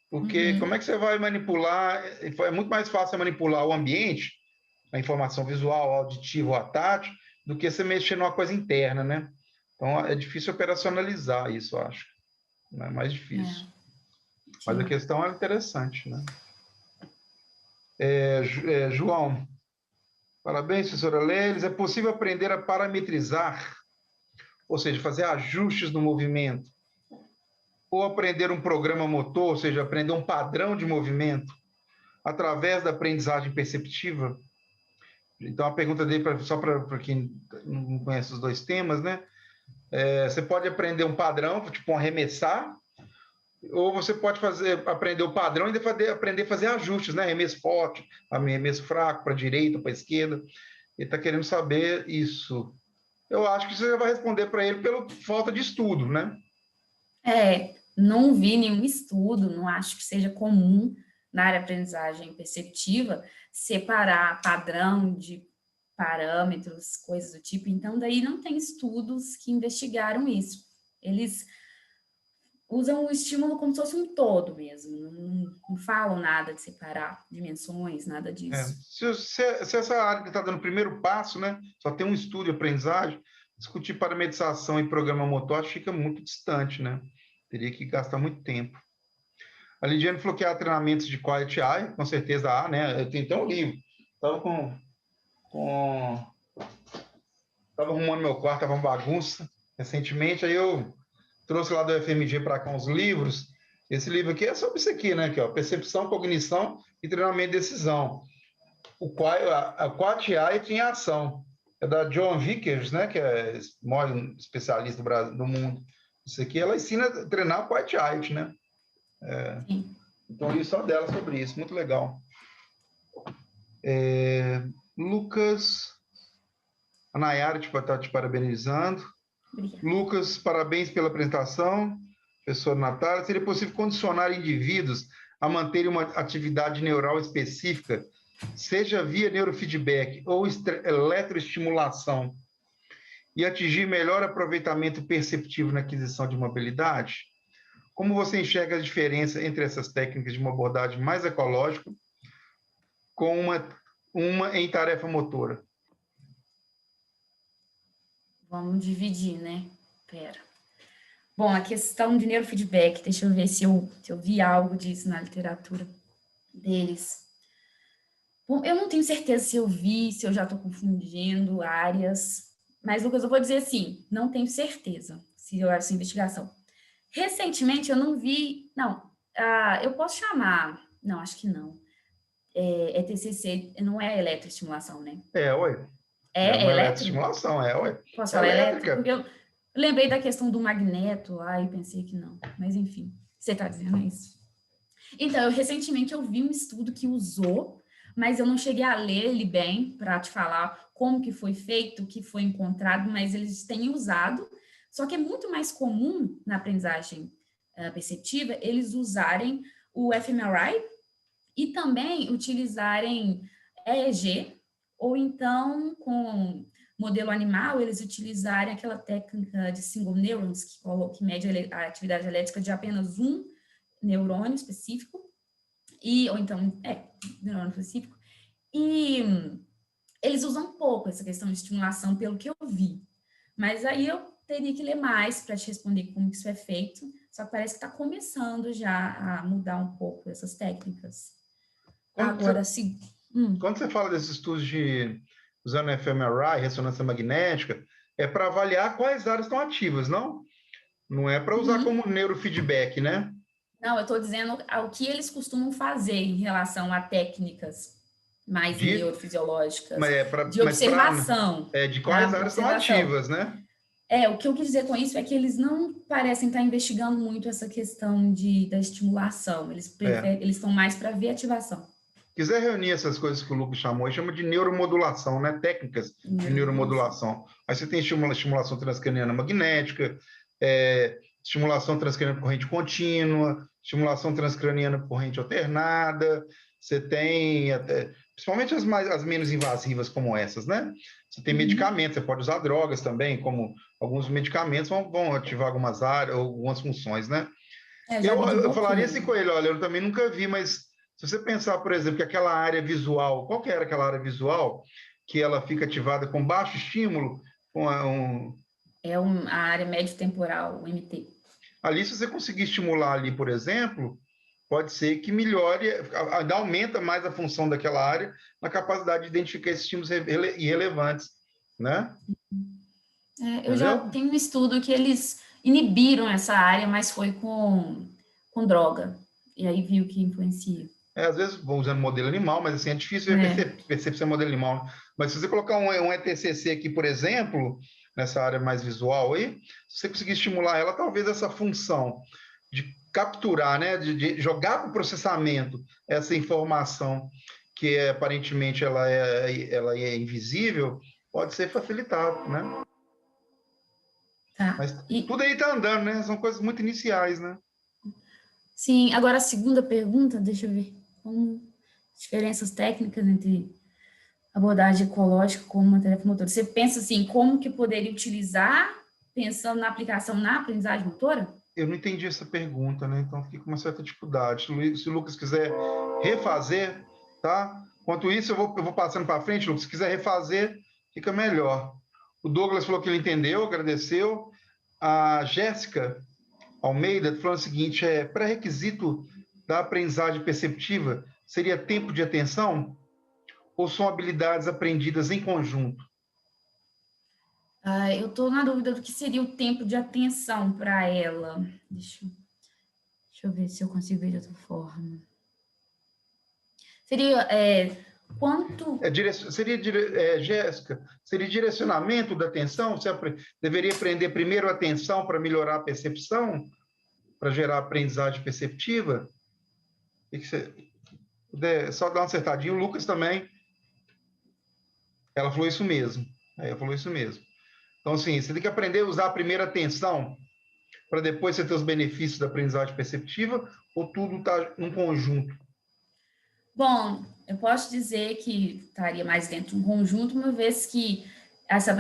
Porque como é que você vai manipular? É muito mais fácil manipular o ambiente, a informação visual, auditiva ou a tátil, do que você mexer numa coisa interna, né? Então, é difícil operacionalizar isso, eu acho. É mais difícil. Mas a questão é interessante, né? João, parabéns, professora Leles. É possível aprender a parametrizar, ou seja, fazer ajustes no movimento, ou aprender um programa motor, ou seja, aprender um padrão de movimento, através da aprendizagem perceptiva? Então, a pergunta dele, só para quem não conhece os 2 temas, né? Você pode aprender um padrão, tipo um arremessar, ou você pode aprender o padrão e aprender a fazer ajustes, né? Arremesso forte, arremesso fraco, para a direita, para a esquerda. Ele está querendo saber isso. Eu acho que você já vai responder para ele pela falta de estudo, né? Não vi nenhum estudo, não acho que seja comum na área de aprendizagem perceptiva separar padrão de parâmetros, coisas do tipo. Então, daí não tem estudos que investigaram isso. Eles usam o estímulo como se fosse um todo mesmo, não falam nada de separar dimensões, nada disso. Se essa área que está dando o primeiro passo, né, só tem um estudo de aprendizagem, discutir parametrização e programa motor fica muito distante, né? Teria que gastar muito tempo. A Lidiane falou que há treinamentos de Quiet Eye, com certeza há, né? Eu tenho até um livro. Estava arrumando meu quarto, estava uma bagunça recentemente, aí eu trouxe lá do FMG para cá uns livros. Esse livro aqui é sobre isso aqui, né? Aqui, ó, percepção, cognição e treinamento de decisão. A Quiet Eye tem ação. É da Joan Vickers, né? Que é o maior especialista do mundo. Isso aqui, ela ensina a treinar Quiet Eye, né? Então, eu li só dela sobre isso, muito legal. Lucas, a Nayara está te parabenizando. Obrigada. Lucas, parabéns pela apresentação. Professora Natália, seria possível condicionar indivíduos a manterem uma atividade neural específica, seja via neurofeedback ou eletroestimulação, e atingir melhor aproveitamento perceptivo na aquisição de mobilidade? Como você enxerga a diferença entre essas técnicas de uma abordagem mais ecológica com uma em tarefa motora? Vamos dividir, né? Pera. Bom, a questão de neurofeedback, deixa eu ver se eu vi algo disso na literatura deles. Bom, eu não tenho certeza se eu vi, se eu já estou confundindo áreas, mas, Lucas, eu vou dizer assim, não tenho certeza se eu essa investigação. Recentemente, eu não vi, não, eu posso chamar, não, acho que não, é TCC, não é eletroestimulação, né? Ué. É uma elétrico? eletroestimulação, ué. Posso falar elétrico? Porque eu lembrei da questão do magneto lá e pensei que não, mas enfim, você está dizendo isso. Então, recentemente eu vi um estudo que usou, mas eu não cheguei a ler ele bem para te falar como que foi feito, o que foi encontrado, mas eles têm usado, só que é muito mais comum na aprendizagem perceptiva eles usarem o fMRI e também utilizarem EEG, ou então com modelo animal, eles utilizarem aquela técnica de single neurons, que mede a atividade elétrica de apenas um neurônio específico, ou então, neurônio específico, e eles usam um pouco essa questão de estimulação, pelo que eu vi. Mas aí eu teria que ler mais para te responder como isso é feito, só que parece que está começando já a mudar um pouco essas técnicas. Agora, sim. Quando você fala desses estudos usando fMRI, ressonância magnética, é para avaliar quais áreas estão ativas, não? Não é para usar como neurofeedback, né? Não, eu estou dizendo o que eles costumam fazer em relação a técnicas mais neurofisiológicas, de observação. De quais áreas estão ativas, né? O que eu quis dizer com isso é que eles não parecem estar investigando muito essa questão da estimulação, eles estão mais para ver ativação. Quiser reunir essas coisas que o Lucas chamou, ele chama de neuromodulação, né? Técnicas de neuromodulação. Aí você tem estimulação transcraniana magnética, estimulação transcraniana por corrente contínua, estimulação transcraniana por corrente alternada, você tem principalmente as menos invasivas como essas, né? Você tem medicamentos, você pode usar drogas também, como alguns medicamentos vão ativar algumas áreas, algumas funções, né? Eu falaria assim com ele, olha, eu também nunca vi, mas se você pensar, por exemplo, que aquela área visual, qual que era aquela área visual que ela fica ativada com baixo estímulo? A área médio-temporal, o MT. Ali, se você conseguir estimular ali, por exemplo, pode ser que melhore, aumenta mais a função daquela área na capacidade de identificar esses estímulos irrelevantes, né? Eu já tenho um estudo que eles inibiram essa área, mas foi com droga. E aí viu que influencia. Às vezes vão usando modelo animal, mas assim, é difícil perceber se é modelo animal. Mas se você colocar um ETCC aqui, por exemplo, nessa área mais visual aí, se você conseguir estimular ela, talvez essa função de capturar, né, de jogar para o processamento essa informação que aparentemente ela é invisível, pode ser facilitado, né? Tá. Mas tudo aí está andando, né? São coisas muito iniciais, né? Sim, agora a segunda pergunta, deixa eu ver. Como diferenças técnicas entre abordagem ecológica como uma tarefa motora. Você pensa assim, como que poderia utilizar, pensando na aplicação na aprendizagem motora? Eu não entendi essa pergunta, né? Então fiquei com uma certa dificuldade. Se o Lucas quiser refazer, tá? Enquanto isso, eu vou passando para frente, Lucas. Se quiser refazer, fica melhor. O Douglas falou que ele entendeu, agradeceu. A Jéssica Almeida falou o seguinte, pré-requisito da aprendizagem perceptiva seria tempo de atenção ou são habilidades aprendidas em conjunto? Eu estou na dúvida do que seria o tempo de atenção para ela. Deixa eu ver se eu consigo ver de outra forma. Seria quanto... Jéssica, seria direcionamento da atenção? Você deveria aprender primeiro a atenção para melhorar a percepção? Para gerar aprendizagem perceptiva? Só dar uma acertadinha. O Lucas também, ela falou isso mesmo. Ela falou isso mesmo. Então, assim, você tem que aprender a usar a primeira atenção para depois você ter os benefícios da aprendizagem perceptiva, ou tudo está em conjunto? Bom, eu posso dizer que estaria mais dentro de um conjunto, uma vez que essa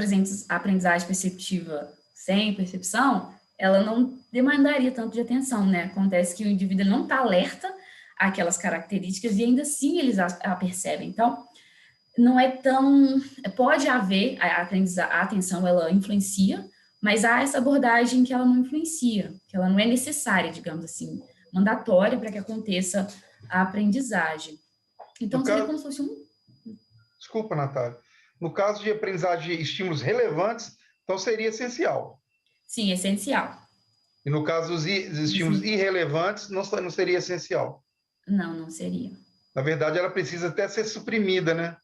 aprendizagem perceptiva sem percepção, ela não demandaria tanto de atenção, né? Acontece que o indivíduo não está alerta àquelas características e ainda assim eles a percebem. Então, não é tão... Pode haver, a atenção ela influencia, mas há essa abordagem que ela não influencia, que ela não é necessária, digamos assim, mandatória para que aconteça a aprendizagem. Então, seria como se fosse um... Desculpa, Natália. No caso de aprendizagem de estímulos relevantes, então seria essencial. Sim, essencial. E no caso dos estímulos irrelevantes, não seria essencial? Não, não seria. Na verdade, ela precisa até ser suprimida, né?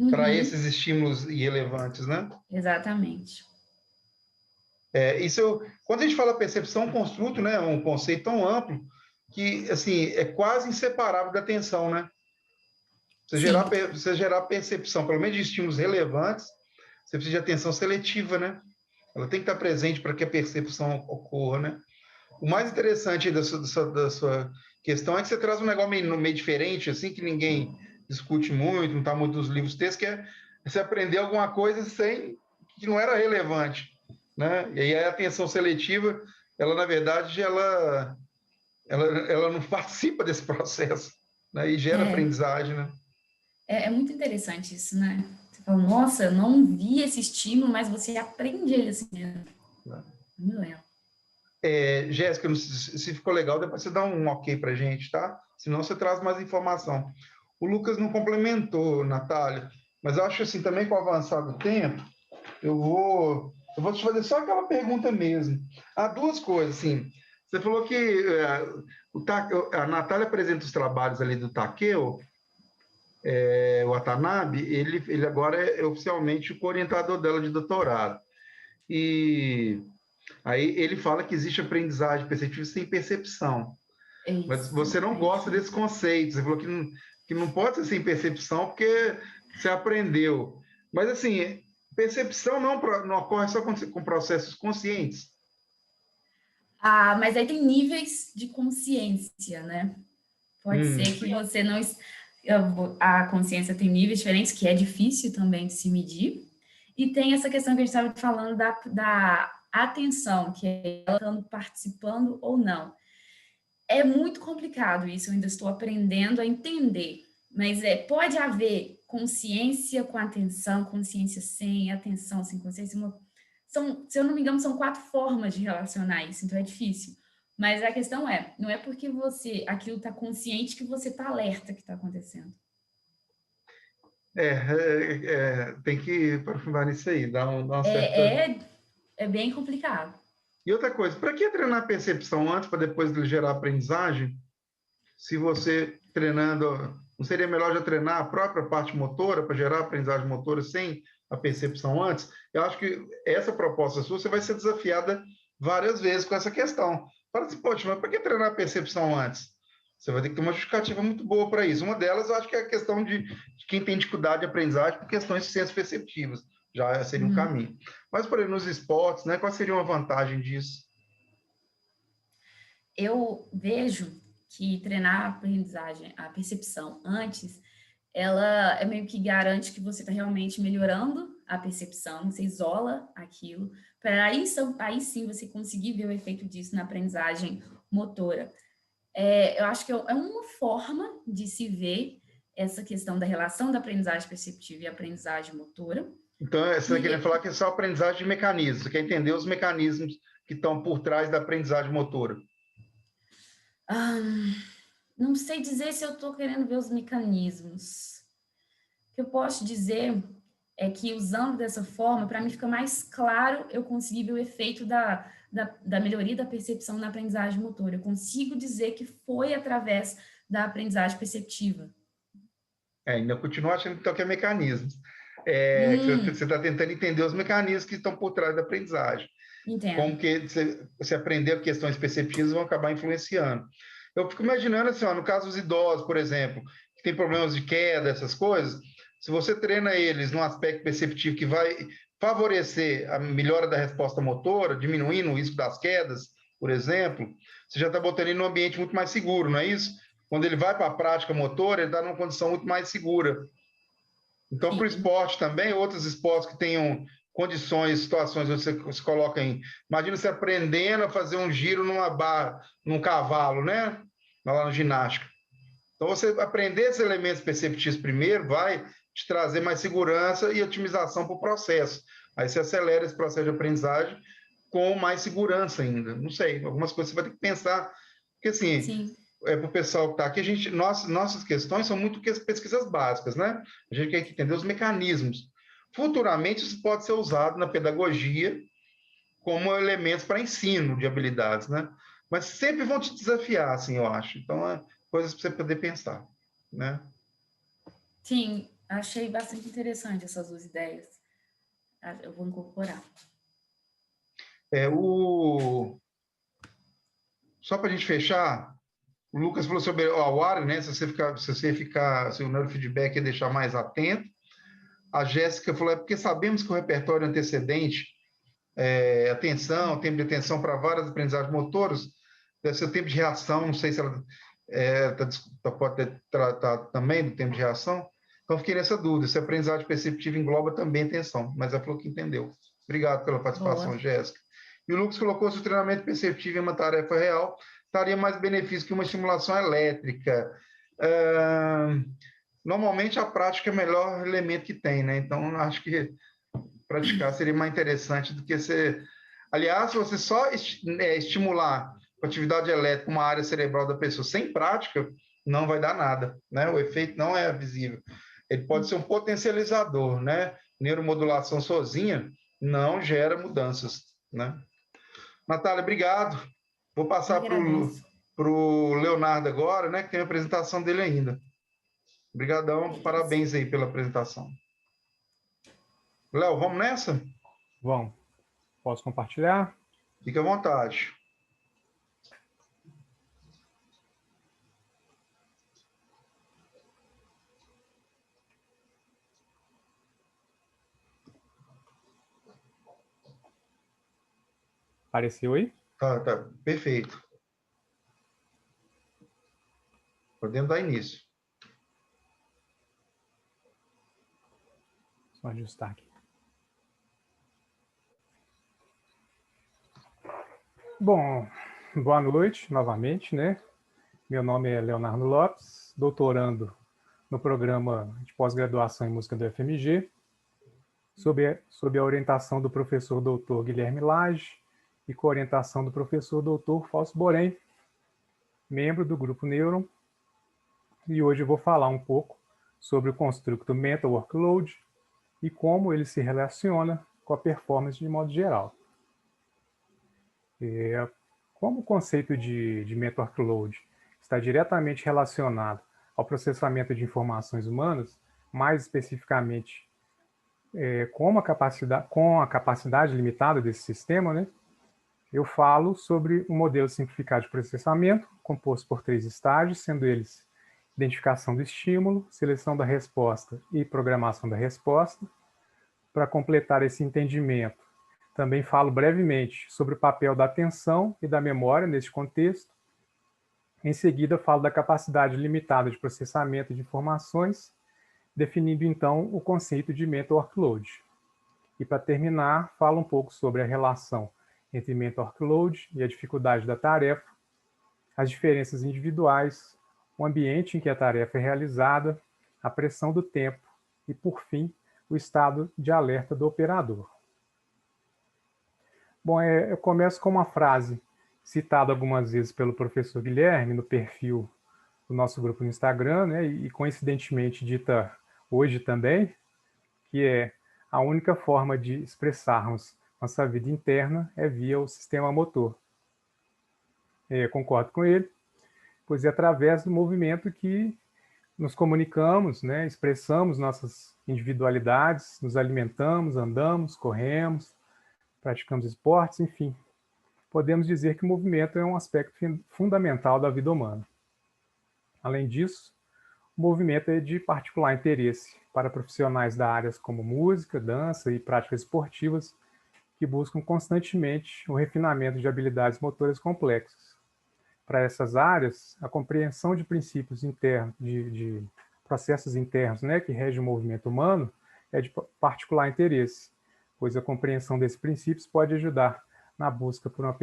Para esses estímulos irrelevantes, né? Exatamente. Quando a gente fala percepção, é um construto, né? Um conceito tão amplo que, assim, é quase inseparável da atenção, né? Você gerar percepção, pelo menos de estímulos relevantes, você precisa de atenção seletiva, né? Ela tem que estar presente para que a percepção ocorra, né? O mais interessante da sua questão é que você traz um negócio meio diferente, assim, que ninguém discute muito, não está muito nos livros textos, que é você aprender alguma coisa que não era relevante, né? E aí a atenção seletiva, ela, na verdade, ela não participa desse processo, né? E gera aprendizagem, né? É muito interessante isso, né? Você fala, nossa, eu não vi esse estímulo, mas você aprende ele assim mesmo. Muito legal. Jéssica, se ficou legal, depois você dá um ok para a gente, tá? Senão você traz mais informação. O Lucas não complementou, Natália, mas eu acho assim, também com o avançar do tempo, eu vou te fazer só aquela pergunta mesmo. Há duas coisas, assim. Você falou que a Natália apresenta os trabalhos ali do Takeo, o Watanabe, ele agora é oficialmente o orientador dela de doutorado. E aí ele fala que existe aprendizagem perceptiva sem percepção. Mas você não gosta desse conceito. Você falou que não pode ser sem percepção porque você aprendeu. Mas, assim, percepção não ocorre só com processos conscientes. Mas aí tem níveis de consciência, né? Pode ser que você não... A consciência tem níveis diferentes, que é difícil também de se medir. E tem essa questão que a gente estava falando da atenção, que é ela estando participando ou não. É muito complicado isso, eu ainda estou aprendendo a entender. Mas pode haver consciência com atenção, consciência sem atenção, sem consciência. Se eu não me engano, são 4 formas de relacionar isso, então é difícil. Mas a questão não é porque aquilo está consciente que você está alerta que está acontecendo. Tem que aprofundar nisso aí, dar uma certa... É bem complicado. E outra coisa, para que treinar a percepção antes, para depois gerar aprendizagem? Se você treinando, não seria melhor já treinar a própria parte motora para gerar aprendizagem motora sem a percepção antes? Eu acho que essa proposta sua, você vai ser desafiada várias vezes com essa questão. Fala assim, poxa, mas para que treinar a percepção antes? Você vai ter que ter uma justificativa muito boa para isso. Uma delas, eu acho que é a questão de quem tem dificuldade de aprendizagem por questões de ciências perceptivas. Já seria um caminho. Mas, por exemplo, nos esportes, né, qual seria uma vantagem disso? Eu vejo que treinar a aprendizagem, a percepção antes, ela meio que garante que você está realmente melhorando a percepção, você isola aquilo, para aí sim você conseguir ver o efeito disso na aprendizagem motora. Eu acho que é uma forma de se ver essa questão da relação da aprendizagem perceptiva e aprendizagem motora. Então, você está querendo falar que é só aprendizagem de mecanismos, você quer entender os mecanismos que estão por trás da aprendizagem motora. Não sei dizer se eu estou querendo ver os mecanismos. O que eu posso dizer é que, usando dessa forma, para mim fica mais claro eu conseguir ver o efeito da melhoria da percepção na aprendizagem motora. Eu consigo dizer que foi através da aprendizagem perceptiva. Ainda continuo achando então, que é mecanismos. Você está tentando entender os mecanismos que estão por trás da aprendizagem. Entendo. Como que você aprender questões perceptivas vão acabar influenciando. Eu fico imaginando assim, ó, no caso dos idosos, por exemplo, que tem problemas de queda, essas coisas, se você treina eles num aspecto perceptivo que vai favorecer a melhora da resposta motora, diminuindo o risco das quedas, por exemplo, você já está botando ele num ambiente muito mais seguro, não é isso? Quando ele vai para a prática motora, ele está numa condição muito mais segura. Então, para o esporte também, outros esportes que tenham condições, situações onde você se coloca em... Imagina você aprendendo a fazer um giro numa barra, num cavalo, né? Lá no ginástica. Então, você aprender esses elementos perceptivos primeiro vai te trazer mais segurança e otimização para o processo. Aí você acelera esse processo de aprendizagem com mais segurança ainda. Não sei, algumas coisas você vai ter que pensar. Porque, assim, para o pessoal que está aqui, nossas questões são muito pesquisas básicas, né? A gente quer entender os mecanismos. Futuramente, isso pode ser usado na pedagogia como elementos para ensino de habilidades, né? Mas sempre vão te desafiar, assim, eu acho. Então, é coisas para você poder pensar, né? Sim, achei bastante interessante essas duas ideias. Eu vou incorporar. Só para a gente fechar, o Lucas falou sobre o Aware, né? Se o neurofeedback é deixar mais atento. A Jéssica falou, é porque sabemos que o repertório antecedente, atenção, tempo de atenção para várias aprendizagens motoras, deve ser o tempo de reação, não sei se ela pode tratar também do tempo de reação. Então, fiquei nessa dúvida, se a aprendizagem perceptiva engloba também atenção, mas ela falou que entendeu. Obrigado pela participação, boa. Jéssica. E o Lucas colocou, se o treinamento perceptivo é uma tarefa real, traria mais benefício que uma estimulação elétrica. Normalmente, a prática é o melhor elemento que tem, né? Então, acho que praticar seria mais interessante do que você... Aliás, se você só estimular a atividade elétrica uma área cerebral da pessoa sem prática, não vai dar nada, né? O efeito não é visível. Ele pode ser um potencializador, né? Neuromodulação sozinha não gera mudanças, né? Natália, obrigado. Vou passar para o Leonardo agora, né? Que tem a apresentação dele ainda. Obrigadão, parabéns aí pela apresentação. Léo, vamos nessa? Vamos. Posso compartilhar? Fique à vontade. Apareceu aí? Tá, perfeito. Podemos dar início. Só ajustar aqui. Bom, boa noite novamente, né? Meu nome é Leonardo Lopes, doutorando no programa de pós-graduação em música do FMG, sob a orientação do professor doutor Guilherme Lage e com a orientação do professor doutor Fausto Borém, membro do Grupo Neuron. E hoje eu vou falar um pouco sobre o construto Mental Workload e como ele se relaciona com a performance de modo geral. Como o conceito de Mental Workload está diretamente relacionado ao processamento de informações humanas, mais especificamente com a capacidade limitada desse sistema, né, eu falo sobre um modelo simplificado de processamento, composto por 3 estágios, sendo eles identificação do estímulo, seleção da resposta e programação da resposta. Para completar esse entendimento, também falo brevemente sobre o papel da atenção e da memória neste contexto. Em seguida, falo da capacidade limitada de processamento de informações, definindo então o conceito de Mental Workload. E para terminar, falo um pouco sobre a relação entre Mental Workload e a dificuldade da tarefa, as diferenças individuais, o ambiente em que a tarefa é realizada, a pressão do tempo e, por fim, o estado de alerta do operador. Bom, eu começo com uma frase citada algumas vezes pelo professor Guilherme no perfil do nosso grupo no Instagram, né, e coincidentemente dita hoje também, que é: a única forma de expressarmos nossa vida interna é via o sistema motor. Eu concordo com ele, pois é através do movimento que nos comunicamos, né, expressamos nossas individualidades, nos alimentamos, andamos, corremos, praticamos esportes, enfim. Podemos dizer que o movimento é um aspecto fundamental da vida humana. Além disso, o movimento é de particular interesse para profissionais da áreas como música, dança e práticas esportivas que buscam constantemente o refinamento de habilidades motoras complexas. Para essas áreas, a compreensão de princípios internos, de processos internos, né, que regem o movimento humano, é de particular interesse, pois a compreensão desses princípios pode ajudar na busca por uma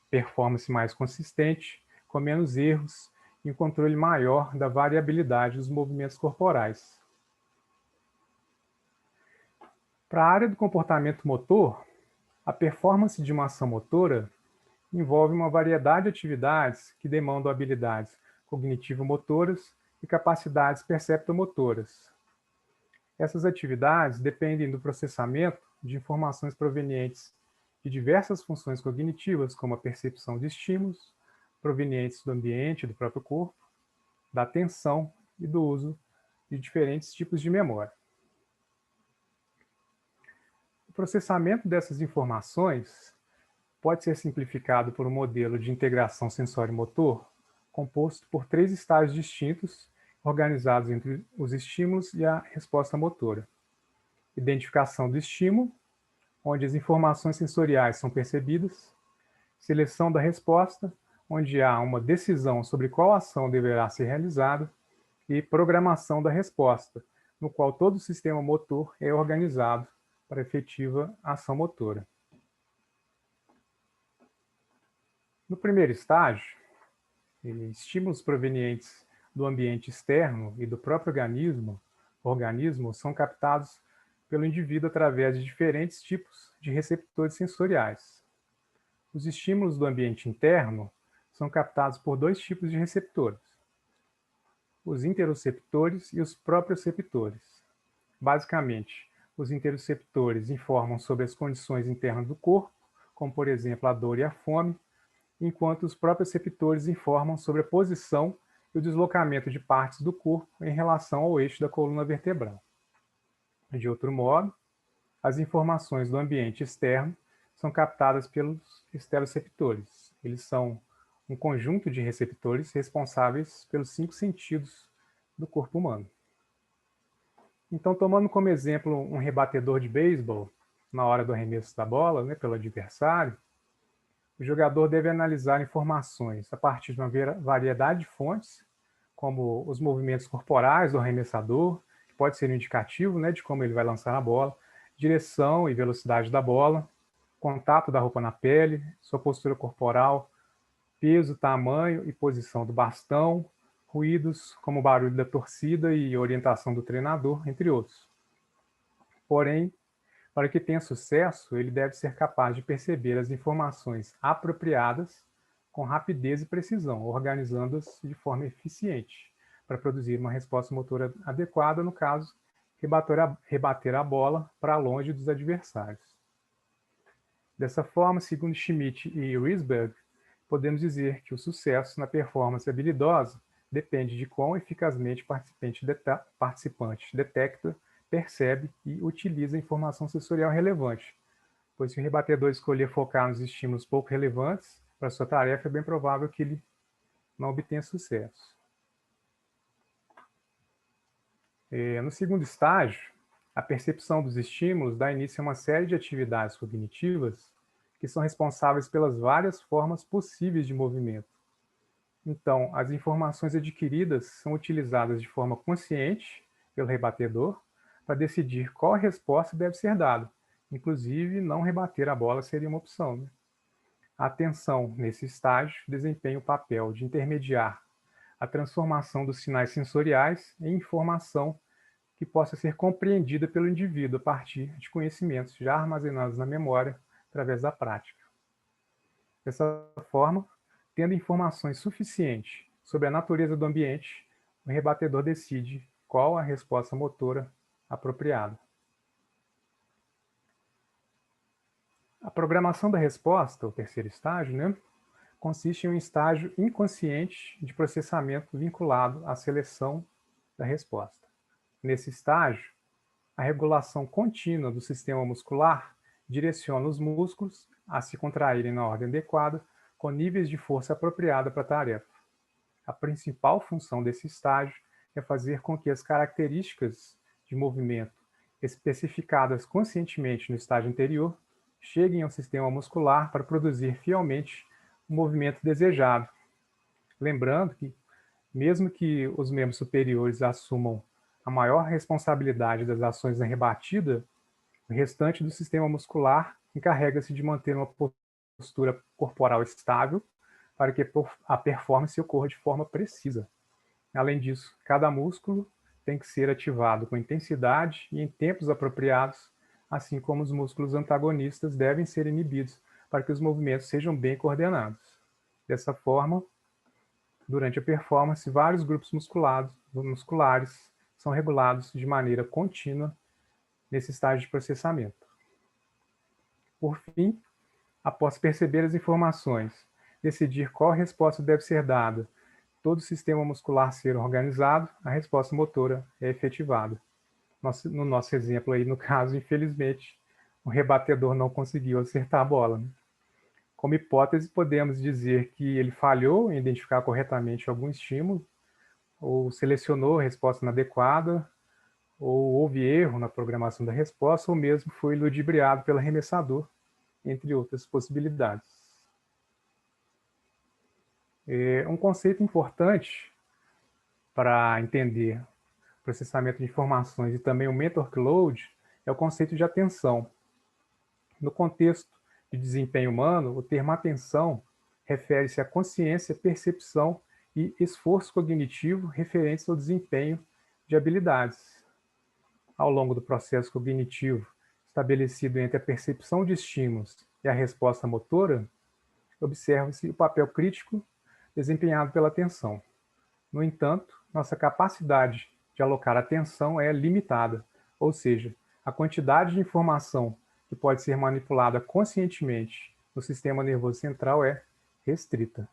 performance mais consistente, com menos erros e um controle maior da variabilidade dos movimentos corporais. Para a área do comportamento motor, a performance de uma ação motora envolve uma variedade de atividades que demandam habilidades cognitivo-motoras e capacidades perceptomotoras. Essas atividades dependem do processamento de informações provenientes de diversas funções cognitivas, como a percepção de estímulos provenientes do ambiente e do próprio corpo, da atenção e do uso de diferentes tipos de memória. O processamento dessas informações pode ser simplificado por um modelo de integração sensório-motor composto por 3 estágios distintos, organizados entre os estímulos e a resposta motora. Identificação do estímulo, onde as informações sensoriais são percebidas. Seleção da resposta, onde há uma decisão sobre qual ação deverá ser realizada. E programação da resposta, no qual todo o sistema motor é organizado para efetiva ação motora. No primeiro estágio, estímulos provenientes do ambiente externo e do próprio organismo são captados pelo indivíduo através de diferentes tipos de receptores sensoriais. Os estímulos do ambiente interno são captados por 2 tipos de receptores: os interoceptores e os proprioceptores. Basicamente, os interoceptores informam sobre as condições internas do corpo, como por exemplo a dor e a fome, enquanto os proprioceptores informam sobre a posição e o deslocamento de partes do corpo em relação ao eixo da coluna vertebral. De outro modo, as informações do ambiente externo são captadas pelos esteroceptores. Eles são um conjunto de receptores responsáveis pelos 5 sentidos do corpo humano. Então, tomando como exemplo um rebatedor de beisebol, na hora do arremesso da bola, né, pelo adversário, o jogador deve analisar informações a partir de uma variedade de fontes, como os movimentos corporais do arremessador, que pode ser um indicativo, né, de como ele vai lançar a bola, direção e velocidade da bola, contato da roupa na pele, sua postura corporal, peso, tamanho e posição do bastão, ruídos como o barulho da torcida e orientação do treinador, entre outros. Porém, para que tenha sucesso, ele deve ser capaz de perceber as informações apropriadas com rapidez e precisão, organizando-as de forma eficiente, para produzir uma resposta motora adequada, no caso, rebater a bola para longe dos adversários. Dessa forma, segundo Schmidt e Risberg, podemos dizer que o sucesso na performance habilidosa depende de quão eficazmente o participante detecta, percebe e utiliza a informação sensorial relevante, pois se o rebatedor escolher focar nos estímulos pouco relevantes para sua tarefa, é bem provável que ele não obtenha sucesso. No segundo estágio, a percepção dos estímulos dá início a uma série de atividades cognitivas que são responsáveis pelas várias formas possíveis de movimento. Então, as informações adquiridas são utilizadas de forma consciente pelo rebatedor para decidir qual resposta deve ser dada. Inclusive, não rebater a bola seria uma opção, né? A atenção, nesse estágio, desempenha o papel de intermediar a transformação dos sinais sensoriais em informação que possa ser compreendida pelo indivíduo a partir de conhecimentos já armazenados na memória através da prática. Dessa forma, tendo informações suficientes sobre a natureza do ambiente, o rebatedor decide qual a resposta motora apropriada. A programação da resposta, o terceiro estágio, consiste em um estágio inconsciente de processamento vinculado à seleção da resposta. Nesse estágio, a regulação contínua do sistema muscular direciona os músculos a se contraírem na ordem adequada, com níveis de força apropriada para a tarefa. A principal função desse estágio é fazer com que as características de movimento especificadas conscientemente no estágio anterior cheguem ao sistema muscular para produzir fielmente o movimento desejado. Lembrando que, mesmo que os membros superiores assumam a maior responsabilidade das ações na rebatida, o restante do sistema muscular encarrega-se de manter uma postura corporal estável para que a performance ocorra de forma precisa. Além disso, cada músculo tem que ser ativado com intensidade e em tempos apropriados, assim como os músculos antagonistas devem ser inibidos para que os movimentos sejam bem coordenados. Dessa forma, durante a performance, vários grupos musculares são regulados de maneira contínua nesse estágio de processamento. Por fim, após perceber as informações, decidir qual resposta deve ser dada, todo o sistema muscular ser organizado, a resposta motora é efetivada. No nosso exemplo aí, no caso, infelizmente, o rebatedor não conseguiu acertar a bola. Como hipótese, podemos dizer que ele falhou em identificar corretamente algum estímulo, ou selecionou a resposta inadequada, ou houve erro na programação da resposta, ou mesmo foi ludibriado pelo arremessador, entre outras possibilidades. Um conceito importante para entender o processamento de informações e também o mental workload é o conceito de atenção. No contexto de desempenho humano, o termo atenção refere-se à consciência, percepção e esforço cognitivo referentes ao desempenho de habilidades. Ao longo do processo cognitivo estabelecido entre a percepção de estímulos e a resposta motora, observa-se o papel crítico desempenhado pela atenção. No entanto, nossa capacidade de alocar atenção é limitada, ou seja, a quantidade de informação que pode ser manipulada conscientemente no sistema nervoso central é restrita.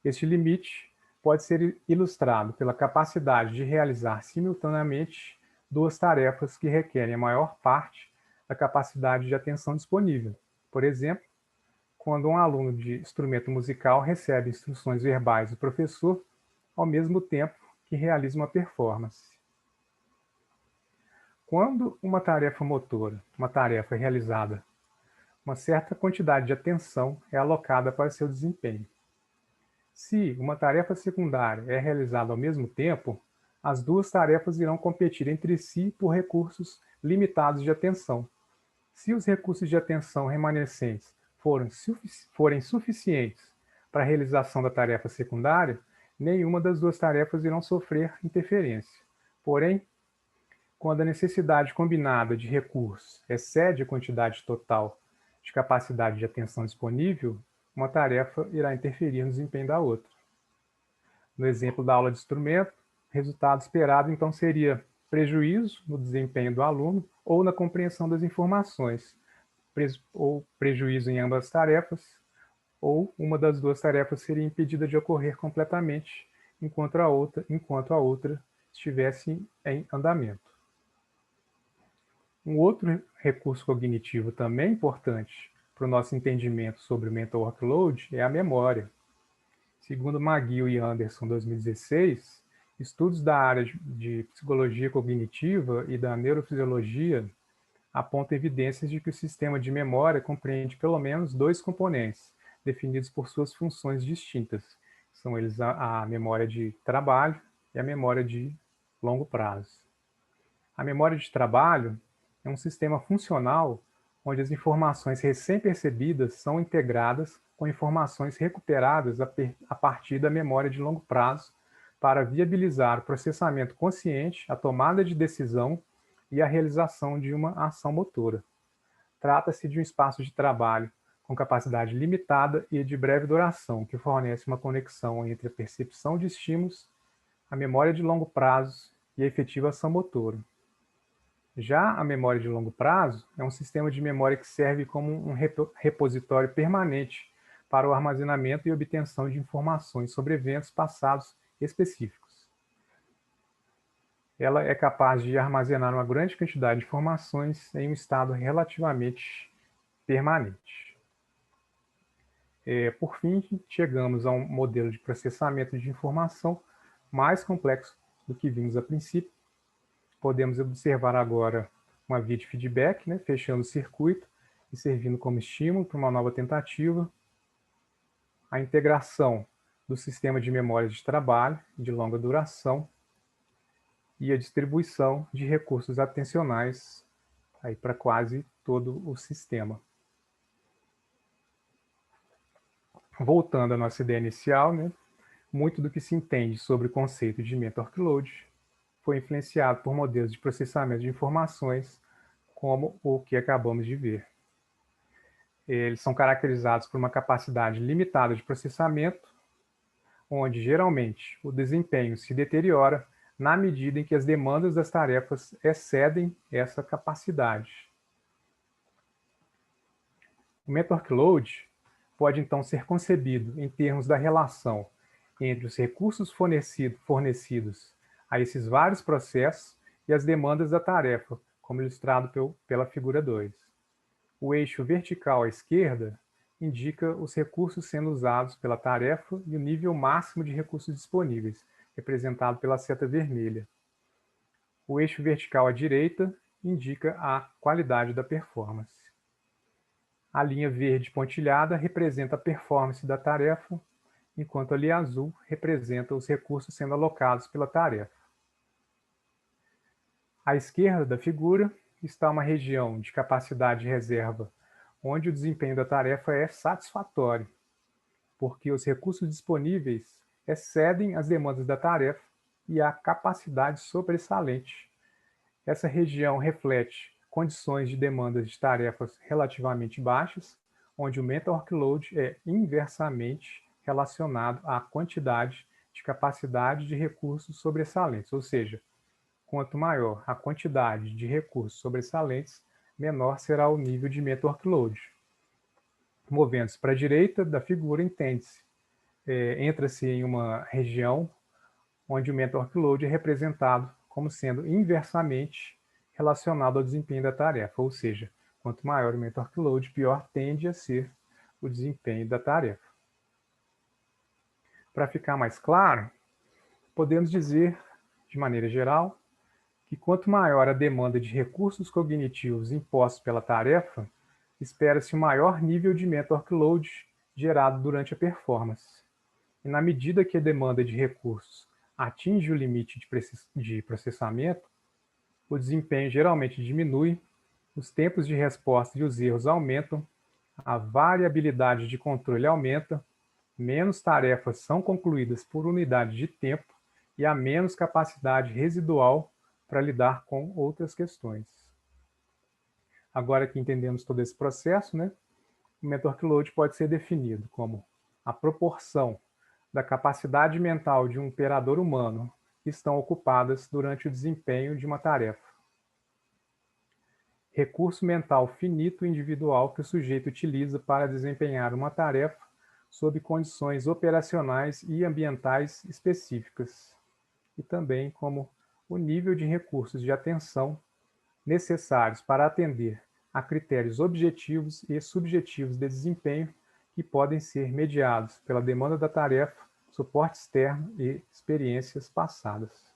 Este limite pode ser ilustrado pela capacidade de realizar simultaneamente duas tarefas que requerem a maior parte da capacidade de atenção disponível. Por exemplo, quando um aluno de instrumento musical recebe instruções verbais do professor ao mesmo tempo que realiza uma performance. Quando uma tarefa motora, uma tarefa realizada, uma certa quantidade de atenção é alocada para seu desempenho. Se uma tarefa secundária é realizada ao mesmo tempo, as duas tarefas irão competir entre si por recursos limitados de atenção. Se os recursos de atenção remanescentes forem suficientes para a realização da tarefa secundária, nenhuma das duas tarefas irão sofrer interferência. Porém, quando a necessidade combinada de recursos excede a quantidade total de capacidade de atenção disponível, uma tarefa irá interferir no desempenho da outra. No exemplo da aula de instrumento, o resultado esperado então seria prejuízo no desempenho do aluno ou na compreensão das informações, ou prejuízo em ambas as tarefas, ou uma das duas tarefas seria impedida de ocorrer completamente, enquanto a outra estivesse em andamento. Um outro recurso cognitivo também importante para o nosso entendimento sobre o mental workload é a memória. Segundo McGill e Anderson, 2016, estudos da área de psicologia cognitiva e da neurofisiologia apontam evidências de que o sistema de memória compreende pelo menos dois componentes, definidos por suas funções distintas. São eles a memória de trabalho e a memória de longo prazo. A memória de trabalho é um sistema funcional onde as informações recém-percebidas são integradas com informações recuperadas a partir da memória de longo prazo para viabilizar o processamento consciente, a tomada de decisão e a realização de uma ação motora. Trata-se de um espaço de trabalho com capacidade limitada e de breve duração, que fornece uma conexão entre a percepção de estímulos, a memória de longo prazo e a efetiva ação motora. Já a memória de longo prazo é um sistema de memória que serve como um repositório permanente para o armazenamento e obtenção de informações sobre eventos passados específicos. Ela é capaz de armazenar uma grande quantidade de informações em um estado relativamente permanente. Por fim, chegamos a um modelo de processamento de informação mais complexo do que vimos a princípio. Podemos observar agora uma via de feedback, né, fechando o circuito e servindo como estímulo para uma nova tentativa. A integração do sistema de memórias de trabalho de longa duração e a distribuição de recursos atencionais aí para quase todo o sistema. Voltando à nossa ideia inicial, né, muito do que se entende sobre o conceito de mental workload foi influenciado por modelos de processamento de informações como o que acabamos de ver. Eles são caracterizados por uma capacidade limitada de processamento, onde geralmente o desempenho se deteriora na medida em que as demandas das tarefas excedem essa capacidade. O mental workload pode então ser concebido em termos da relação entre os recursos fornecidos a esses vários processos e as demandas da tarefa, como ilustrado pela figura 2. O eixo vertical à esquerda indica os recursos sendo usados pela tarefa e o nível máximo de recursos disponíveis, representado pela seta vermelha. O eixo vertical à direita indica a qualidade da performance. A linha verde pontilhada representa a performance da tarefa, enquanto a linha azul representa os recursos sendo alocados pela tarefa. À esquerda da figura está uma região de capacidade de reserva, onde o desempenho da tarefa é satisfatório, porque os recursos disponíveis excedem as demandas da tarefa e a capacidade sobressalente. Essa região reflete condições de demandas de tarefas relativamente baixas, onde o mental workload é inversamente relacionado à quantidade de capacidade de recursos sobressalentes, ou seja, quanto maior a quantidade de recursos sobressalentes, menor será o nível de mental workload. Movendo-se para a direita da figura, entende-se. Entra-se em uma região onde o mental workload é representado como sendo inversamente relacionado ao desempenho da tarefa, ou seja, quanto maior o mental workload, pior tende a ser o desempenho da tarefa. Para ficar mais claro, podemos dizer, de maneira geral, que quanto maior a demanda de recursos cognitivos impostos pela tarefa, espera-se um maior nível de mental workload gerado durante a performance. E na medida que a demanda de recursos atinge o limite de processamento, o desempenho geralmente diminui, os tempos de resposta e os erros aumentam, a variabilidade de controle aumenta, menos tarefas são concluídas por unidade de tempo e há menos capacidade residual para lidar com outras questões. Agora que entendemos todo esse processo, né, o mental workload pode ser definido como a proporção da capacidade mental de um operador humano que estão ocupadas durante o desempenho de uma tarefa. Recurso mental finito individual que o sujeito utiliza para desempenhar uma tarefa sob condições operacionais e ambientais específicas, e também como o nível de recursos de atenção necessários para atender a critérios objetivos e subjetivos de desempenho que podem ser mediados pela demanda da tarefa, suporte externo e experiências passadas.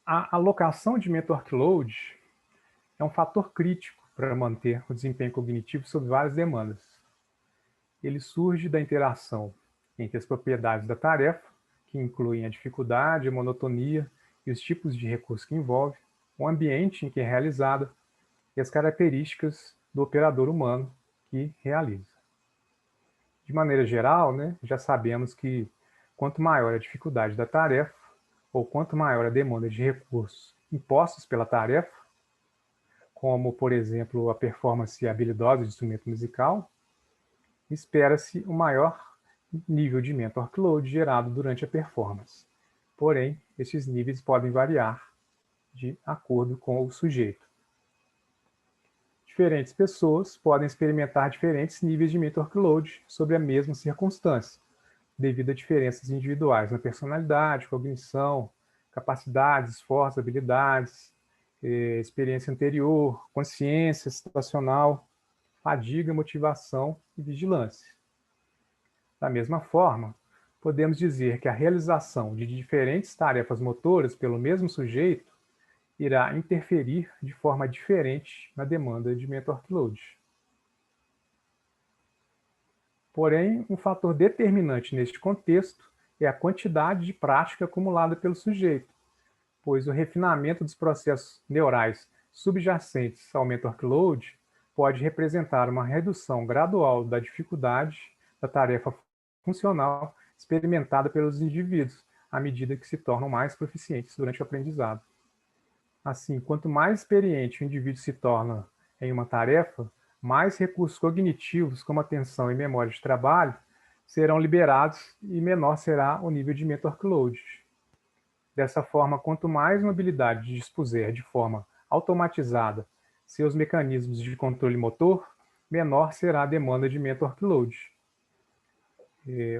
A alocação de mental workload é um fator crítico para manter o desempenho cognitivo sob várias demandas. Ele surge da interação entre as propriedades da tarefa, que incluem a dificuldade, a monotonia e os tipos de recurso que envolve, o ambiente em que é realizada e as características do operador humano que realiza. De maneira geral, né, já sabemos que quanto maior a dificuldade da tarefa, ou quanto maior a demanda de recursos impostos pela tarefa, como, por exemplo, a performance habilidosa de instrumento musical, espera-se um maior nível de mental workload gerado durante a performance. Porém, esses níveis podem variar de acordo com o sujeito. Diferentes pessoas podem experimentar diferentes níveis de mental workload sobre a mesma circunstância, devido a diferenças individuais na personalidade, cognição, capacidades, esforços, habilidades, experiência anterior, consciência situacional, fadiga, motivação e vigilância. Da mesma forma, podemos dizer que a realização de diferentes tarefas motoras pelo mesmo sujeito irá interferir de forma diferente na demanda de mental workload. Porém, um fator determinante neste contexto é a quantidade de prática acumulada pelo sujeito, pois o refinamento dos processos neurais subjacentes ao mental workload pode representar uma redução gradual da dificuldade da tarefa funcional experimentada pelos indivíduos, à medida que se tornam mais proficientes durante o aprendizado. Assim, quanto mais experiente o indivíduo se torna em uma tarefa, mais recursos cognitivos, como atenção e memória de trabalho, serão liberados e menor será o nível de mental workload. Dessa forma, quanto mais uma habilidade dispuser de forma automatizada seus mecanismos de controle motor, menor será a demanda de mental workload.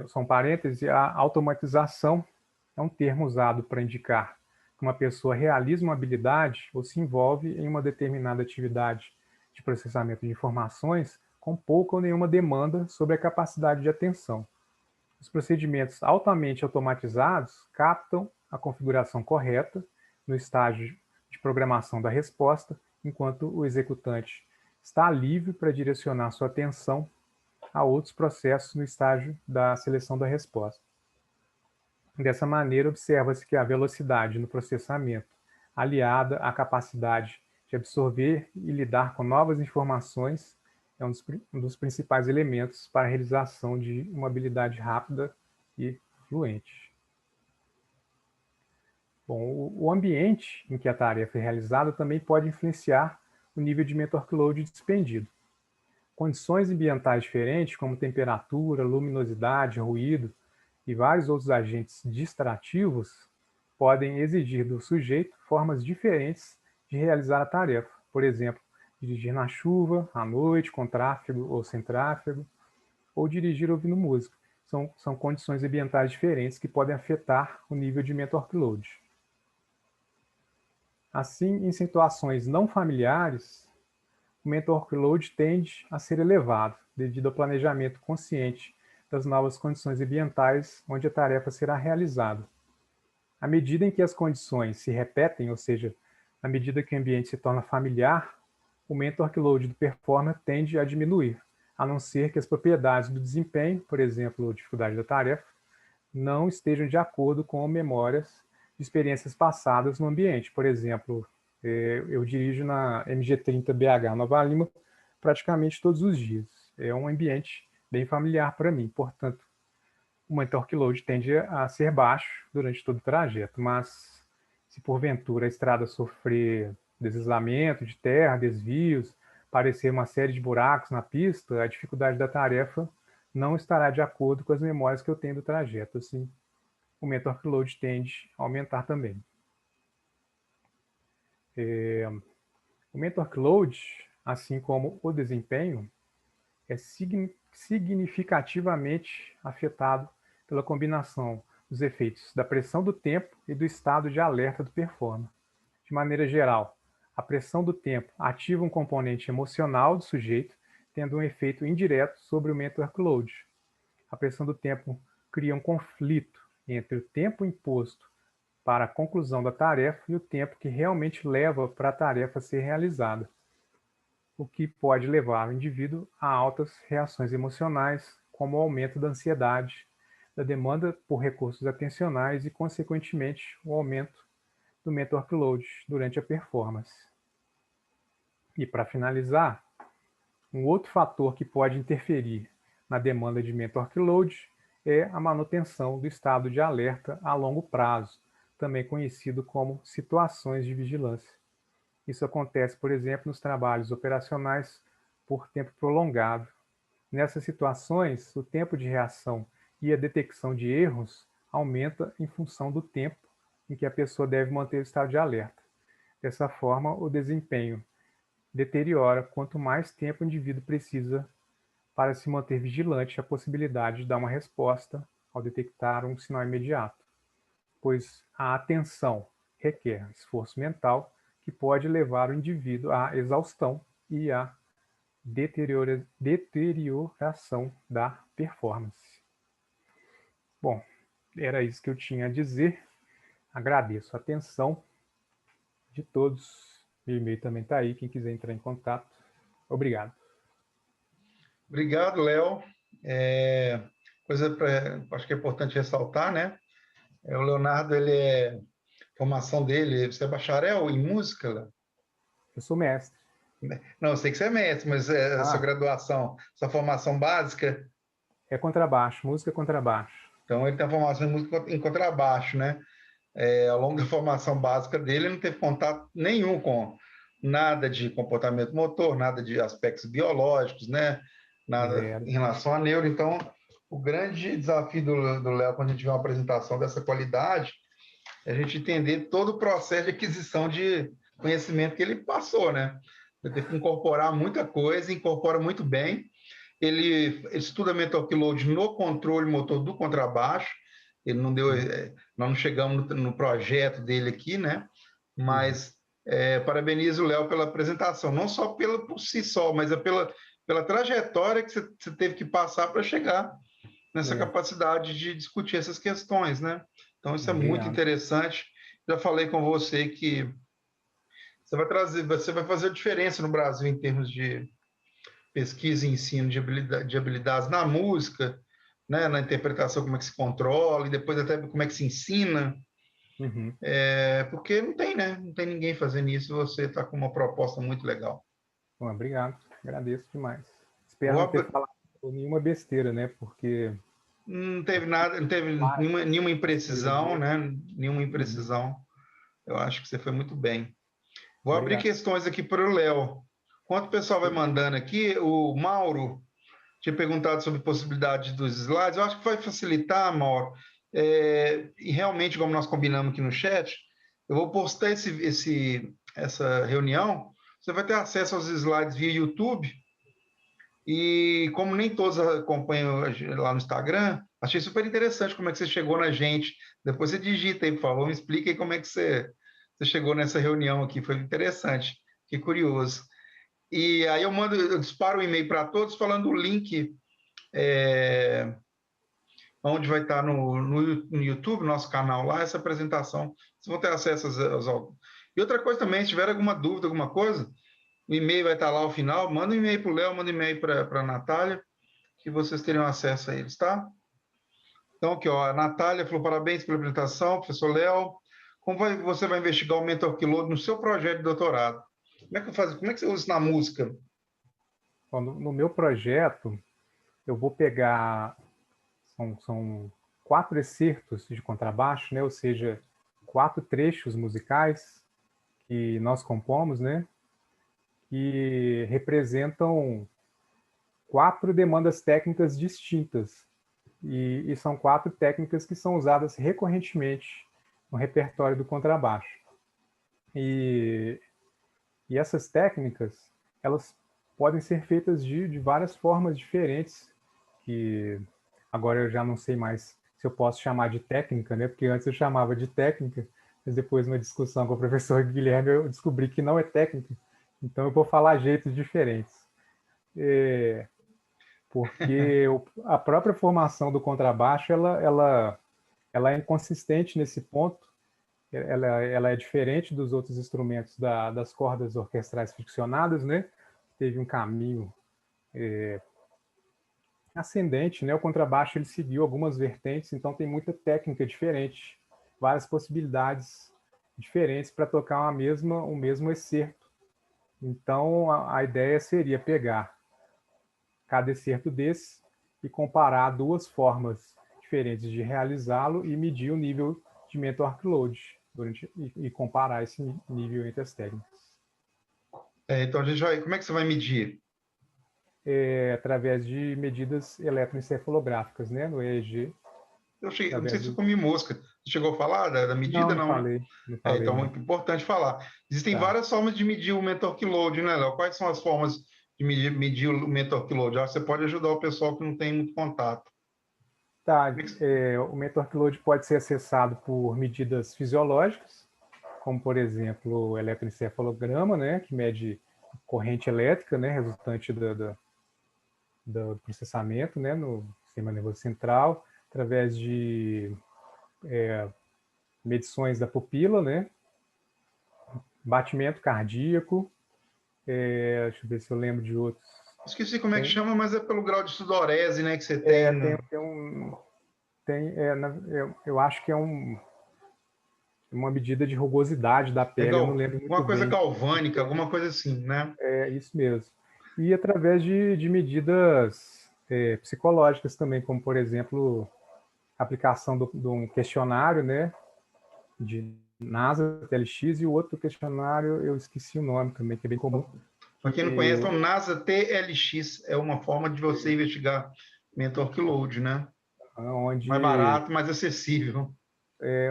São parênteses, a automatização é um termo usado para indicar que uma pessoa realiza uma habilidade ou se envolve em uma determinada atividade de processamento de informações com pouca ou nenhuma demanda sobre a capacidade de atenção. Os procedimentos altamente automatizados captam a configuração correta no estágio de programação da resposta, enquanto o executante está livre para direcionar sua atenção a outros processos no estágio da seleção da resposta. Dessa maneira, observa-se que a velocidade no processamento, aliada à capacidade de absorver e lidar com novas informações, é um dos principais elementos para a realização de uma habilidade rápida e fluente. Bom, o ambiente em que a tarefa é realizada também pode influenciar o nível de mental workload despendido. Condições ambientais diferentes, como temperatura, luminosidade, ruído e vários outros agentes distrativos, podem exigir do sujeito formas diferentes de realizar a tarefa. Por exemplo, dirigir na chuva, à noite, com tráfego ou sem tráfego, ou dirigir ouvindo música. São condições ambientais diferentes que podem afetar o nível de mental workload. Assim, em situações não familiares, o mental workload tende a ser elevado, devido ao planejamento consciente das novas condições ambientais onde a tarefa será realizada. À medida em que as condições se repetem, ou seja, à medida que o ambiente se torna familiar, o mental workload do performer tende a diminuir, a não ser que as propriedades do desempenho, por exemplo, a dificuldade da tarefa, não estejam de acordo com memórias de experiências passadas no ambiente. Por exemplo, eu dirijo na MG30 BH Nova Lima praticamente todos os dias. É um ambiente bem familiar para mim, portanto, o mental workload tende a ser baixo durante todo o trajeto, mas se porventura a estrada sofrer deslizamento de terra, desvios, aparecer uma série de buracos na pista, a dificuldade da tarefa não estará de acordo com as memórias que eu tenho do trajeto. Assim, o mental workload tende a aumentar também. O mental workload, assim como o desempenho, é significativamente afetado pela combinação dos efeitos da pressão do tempo e do estado de alerta do performer. De maneira geral, a pressão do tempo ativa um componente emocional do sujeito, tendo um efeito indireto sobre o mental workload. A pressão do tempo cria um conflito entre o tempo imposto para a conclusão da tarefa e o tempo que realmente leva para a tarefa ser realizada, o que pode levar o indivíduo a altas reações emocionais, como o aumento da ansiedade, da demanda por recursos atencionais e, consequentemente, o aumento do mental workload durante a performance. E, para finalizar, um outro fator que pode interferir na demanda de mentor load é a manutenção do estado de alerta a longo prazo, também conhecido como situações de vigilância. Isso acontece, por exemplo, nos trabalhos operacionais por tempo prolongado. Nessas situações, o tempo de reação e a detecção de erros aumenta em função do tempo em que a pessoa deve manter o estado de alerta. Dessa forma, o desempenho deteriora quanto mais tempo o indivíduo precisa para se manter vigilante à possibilidade de dar uma resposta ao detectar um sinal imediato, pois a atenção requer esforço mental que pode levar o indivíduo à exaustão e à deterioração da performance. Bom, era isso que eu tinha a dizer. Agradeço a atenção de todos. Meu e-mail também está aí, quem quiser entrar em contato. Obrigado. Obrigado, Léo. Acho que é importante ressaltar, né? O Leonardo, formação dele, você é bacharel em música, Léo? Eu sou mestre. Não, eu sei que você é mestre, mas a sua graduação, sua formação básica? É contrabaixo, música contrabaixo. Então, ele tem a formação em música em contrabaixo, né? Ao longo da formação básica dele, ele não teve contato nenhum com nada de comportamento motor, nada de aspectos biológicos, né? Nada em relação a neuro. Então, o grande desafio do Léo, quando a gente vê uma apresentação dessa qualidade, é a gente entender todo o processo de aquisição de conhecimento que ele passou, né? Ele teve que incorporar muita coisa, incorpora muito bem. Ele estuda mental load no controle motor do contrabaixo. Ele não deu, nós não chegamos no projeto dele aqui, né? Mas parabenizo o Léo pela apresentação, não só por si só, mas pela trajetória que você teve que passar para chegar nessa capacidade de discutir essas questões, né? Então, isso é muito interessante. Já falei com você que você vai fazer diferença no Brasil em termos de pesquisa e ensino de habilidades na música, né? Na interpretação, como é que se controla, e depois até como é que se ensina. Porque não tem, né? Não tem ninguém fazendo isso. Você está com uma proposta muito legal. Bom, obrigado, agradeço demais. Espero não ter falado nenhuma besteira, né? Porque não teve nada, não teve nenhuma imprecisão, né? Nenhuma imprecisão. Eu acho que você foi muito bem. Vou abrir questões aqui para o Léo. Enquanto o pessoal vai mandando aqui, o Mauro tinha perguntado sobre possibilidade dos slides. Eu acho que vai facilitar, Mauro. E realmente, como nós combinamos aqui no chat, eu vou postar essa reunião. Você vai ter acesso aos slides via YouTube. E como nem todos acompanham lá no Instagram, achei super interessante como é que você chegou na gente. Depois você digita aí, por favor, me explica aí como é que você chegou nessa reunião aqui. Foi interessante, fiquei curioso. E aí eu disparo um e-mail para todos falando o link onde vai estar no YouTube, nosso canal lá, essa apresentação. Vocês vão ter acesso aos. E outra coisa também, se tiver alguma dúvida, alguma coisa, o e-mail vai estar lá ao final. Manda um e-mail para o Léo, manda um e-mail para a Natália, que vocês terão acesso a eles, tá? Então, aqui, ó, a Natália falou parabéns pela apresentação, professor Léo. Você vai investigar o mentor load no seu projeto de doutorado? Como é que você usa isso na música? Bom, no meu projeto, eu vou pegar, são 4 excertos de contrabaixo, né? Ou seja, 4 trechos musicais que nós compomos, né? Que representam 4 demandas técnicas distintas. E são 4 técnicas que são usadas recorrentemente no repertório do contrabaixo. E essas técnicas, elas podem ser feitas de várias formas diferentes, que agora eu já não sei mais se eu posso chamar de técnica, né? Porque antes eu chamava de técnica, mas depois de uma discussão com o professor Guilherme eu descobri que não é técnica, então eu vou falar jeitos diferentes. Porque a própria formação do contrabaixo, ela é inconsistente nesse ponto, ela é diferente dos outros instrumentos das cordas orquestrais friccionadas, né? Teve um caminho ascendente, né? O contrabaixo ele seguiu algumas vertentes, então tem muita técnica diferente, várias possibilidades diferentes para tocar o mesmo excerto. Então a ideia seria pegar cada excerto desse e comparar duas formas diferentes de realizá-lo e medir o nível de mental workload e comparar esse nível entre as técnicas. Então, a gente vai, como é que você vai medir? Através de medidas eletroencefalográficas, né, no EEG. Eu não sei se eu comi mosca. Você chegou a falar da medida, Não não, né? falei, não falei, Então, é não. importante falar. Existem Tá. várias formas de medir o mental workload, né, Léo? Quais são as formas de medir o mental workload? Acho que você pode ajudar o pessoal que não tem muito contato. Tá, o mental workload pode ser acessado por medidas fisiológicas, como, por exemplo, o eletroencefalograma, né, que mede corrente elétrica, né, resultante do processamento, né, no sistema nervoso central, através de medições da pupila, né, batimento cardíaco, deixa eu ver se eu lembro de outros. Esqueci como é que chama, mas é pelo grau de sudorese, né, que você tem. Eu acho que é uma medida de rugosidade da pele, eu não lembro muito Uma coisa bem. galvânica, alguma coisa assim, né? É isso mesmo. E através de medidas psicológicas também, como, por exemplo, a aplicação de um questionário, né, de NASA, TLX, e o outro questionário, eu esqueci o nome também, que é bem comum. Para quem não conhece, o NASA TLX é uma forma de você investigar mental workload, né? Mais barato, mais acessível.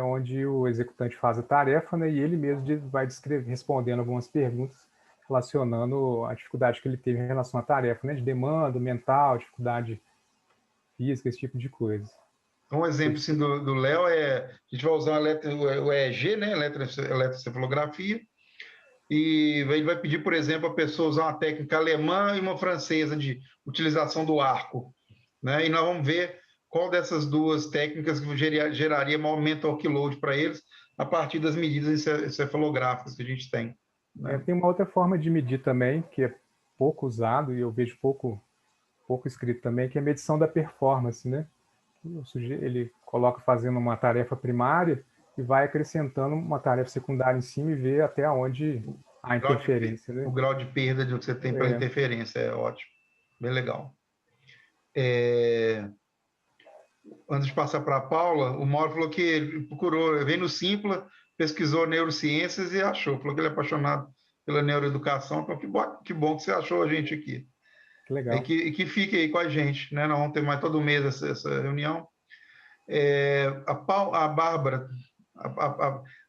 Onde o executante faz a tarefa, né, e ele mesmo vai respondendo algumas perguntas relacionando a dificuldade que ele teve em relação à tarefa, né, de demanda mental, dificuldade física, esse tipo de coisa. Um exemplo assim, do Léo a gente vai usar o EEG, né, eletroencefalografia, e ele vai pedir, por exemplo, a pessoa usar uma técnica alemã e uma francesa de utilização do arco, né? E nós vamos ver qual dessas duas técnicas geraria maior mental workload para eles a partir das medidas encefalográficas que a gente tem. Né? Tem uma outra forma de medir também, que é pouco usado e eu vejo pouco escrito também, que é a medição da performance, né? Ele coloca fazendo uma tarefa primária e vai acrescentando uma tarefa secundária em cima e vê até onde há interferência, né? O grau de perda que você tem pela interferência é ótimo, bem legal. Antes de passar para a Paula, o Mauro falou que ele procurou, veio no Simpla, pesquisou neurociências e achou. Falou que ele é apaixonado pela neuroeducação. Então, que bom que você achou a gente aqui. Que legal. E que fique aí com a gente. Né? Nós vamos ter mais todo mês essa reunião. A Bárbara,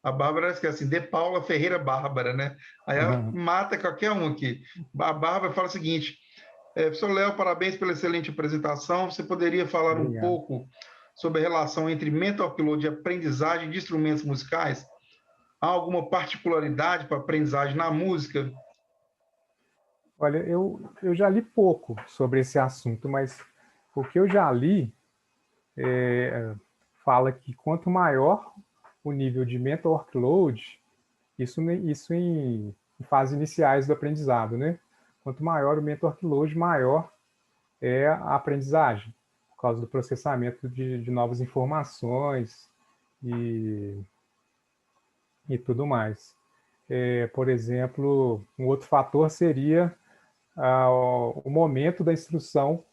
a Bárbara é assim, de Paula Ferreira Bárbara, né? Aí ela mata qualquer um aqui. A Bárbara fala o seguinte: professor Léo, parabéns pela excelente apresentação. Você poderia falar um pouco sobre a relação entre mental workload e aprendizagem de instrumentos musicais? Há alguma particularidade para a aprendizagem na música? Olha, eu já li pouco sobre esse assunto, mas o que eu já li fala que quanto maior o nível de mental workload, isso em fases iniciais do aprendizado, né? Quanto maior o mental workload, maior é a aprendizagem, por causa do processamento de novas informações e tudo mais. Por exemplo, um outro fator seria o momento da instrução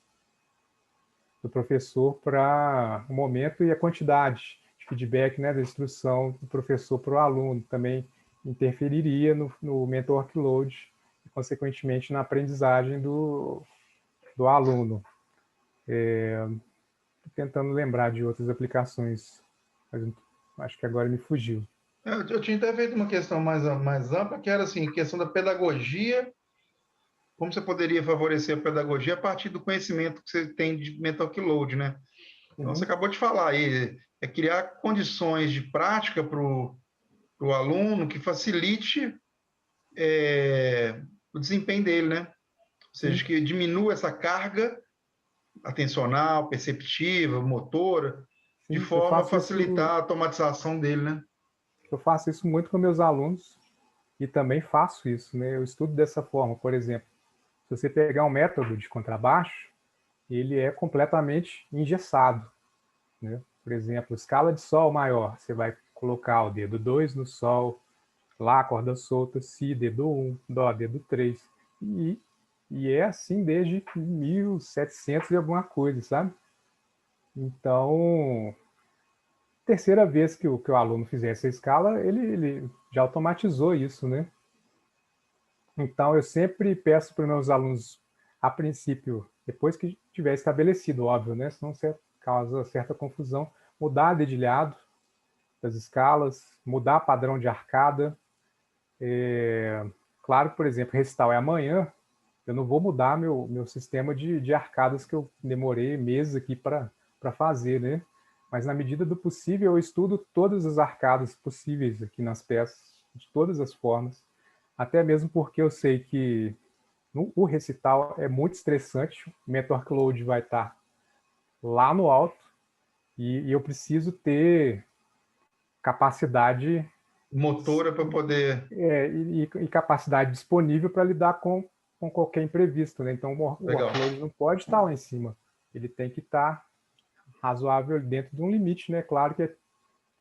do professor para o momento e a quantidade de feedback, né, da instrução do professor para o aluno também interferiria no mental workload e, consequentemente, na aprendizagem do aluno. Estou tentando lembrar de outras aplicações, mas acho que agora me fugiu. Eu tinha até feito uma questão mais ampla, que era assim, questão da pedagogia. Como você poderia favorecer a pedagogia a partir do conhecimento que você tem de mental workload, né? Então, você acabou de falar aí, é criar condições de prática para o aluno que facilite o desempenho dele, né? Ou seja, que diminua essa carga atencional, perceptiva, motora, de forma a facilitar a automatização dele, né? Eu faço isso muito com meus alunos e também faço isso, né? Eu estudo dessa forma, por exemplo, se você pegar um método de contrabaixo, ele é completamente engessado, né? Por exemplo, escala de sol maior, você vai colocar o dedo 2 no sol, lá corda solta, si, dedo 1, dó, dedo 3, e E é assim desde 1700 e alguma coisa, sabe? Então, terceira vez que o aluno fizer essa escala, ele já automatizou isso, né? Então, eu sempre peço para os meus alunos, a princípio, depois que tiver estabelecido, óbvio, né? Senão você causa certa confusão, mudar dedilhado das escalas, mudar padrão de arcada. Claro, por exemplo, recital é amanhã, eu não vou mudar meu sistema de arcadas que eu demorei meses aqui para fazer, né? Mas na medida do possível eu estudo todas as arcadas possíveis aqui nas peças, de todas as formas, até mesmo porque eu sei que o recital é muito estressante, o mental workload vai estar lá no alto e eu preciso ter capacidade Motora para poder... e capacidade disponível para lidar com qualquer imprevisto, né? Então o Legal. workload não pode estar lá em cima, ele tem que estar razoável dentro de um limite, né? Claro que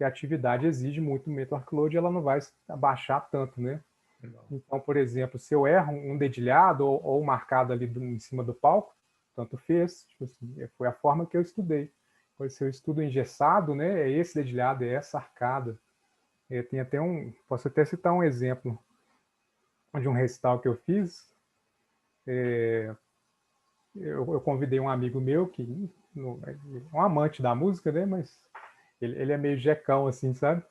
a atividade exige muito mental workload, ela não vai abaixar tanto, né? Legal. Então, por exemplo, se eu erro um dedilhado ou marcado ali em cima do palco, tanto fez, tipo assim, foi a forma que eu estudei. Pois se eu estudo engessado, né, é esse dedilhado, é essa arcada. Tem até posso até citar um exemplo de um recital que eu fiz. Eu convidei um amigo meu, um amante da música, né, mas ele é meio jecão, assim, sabe?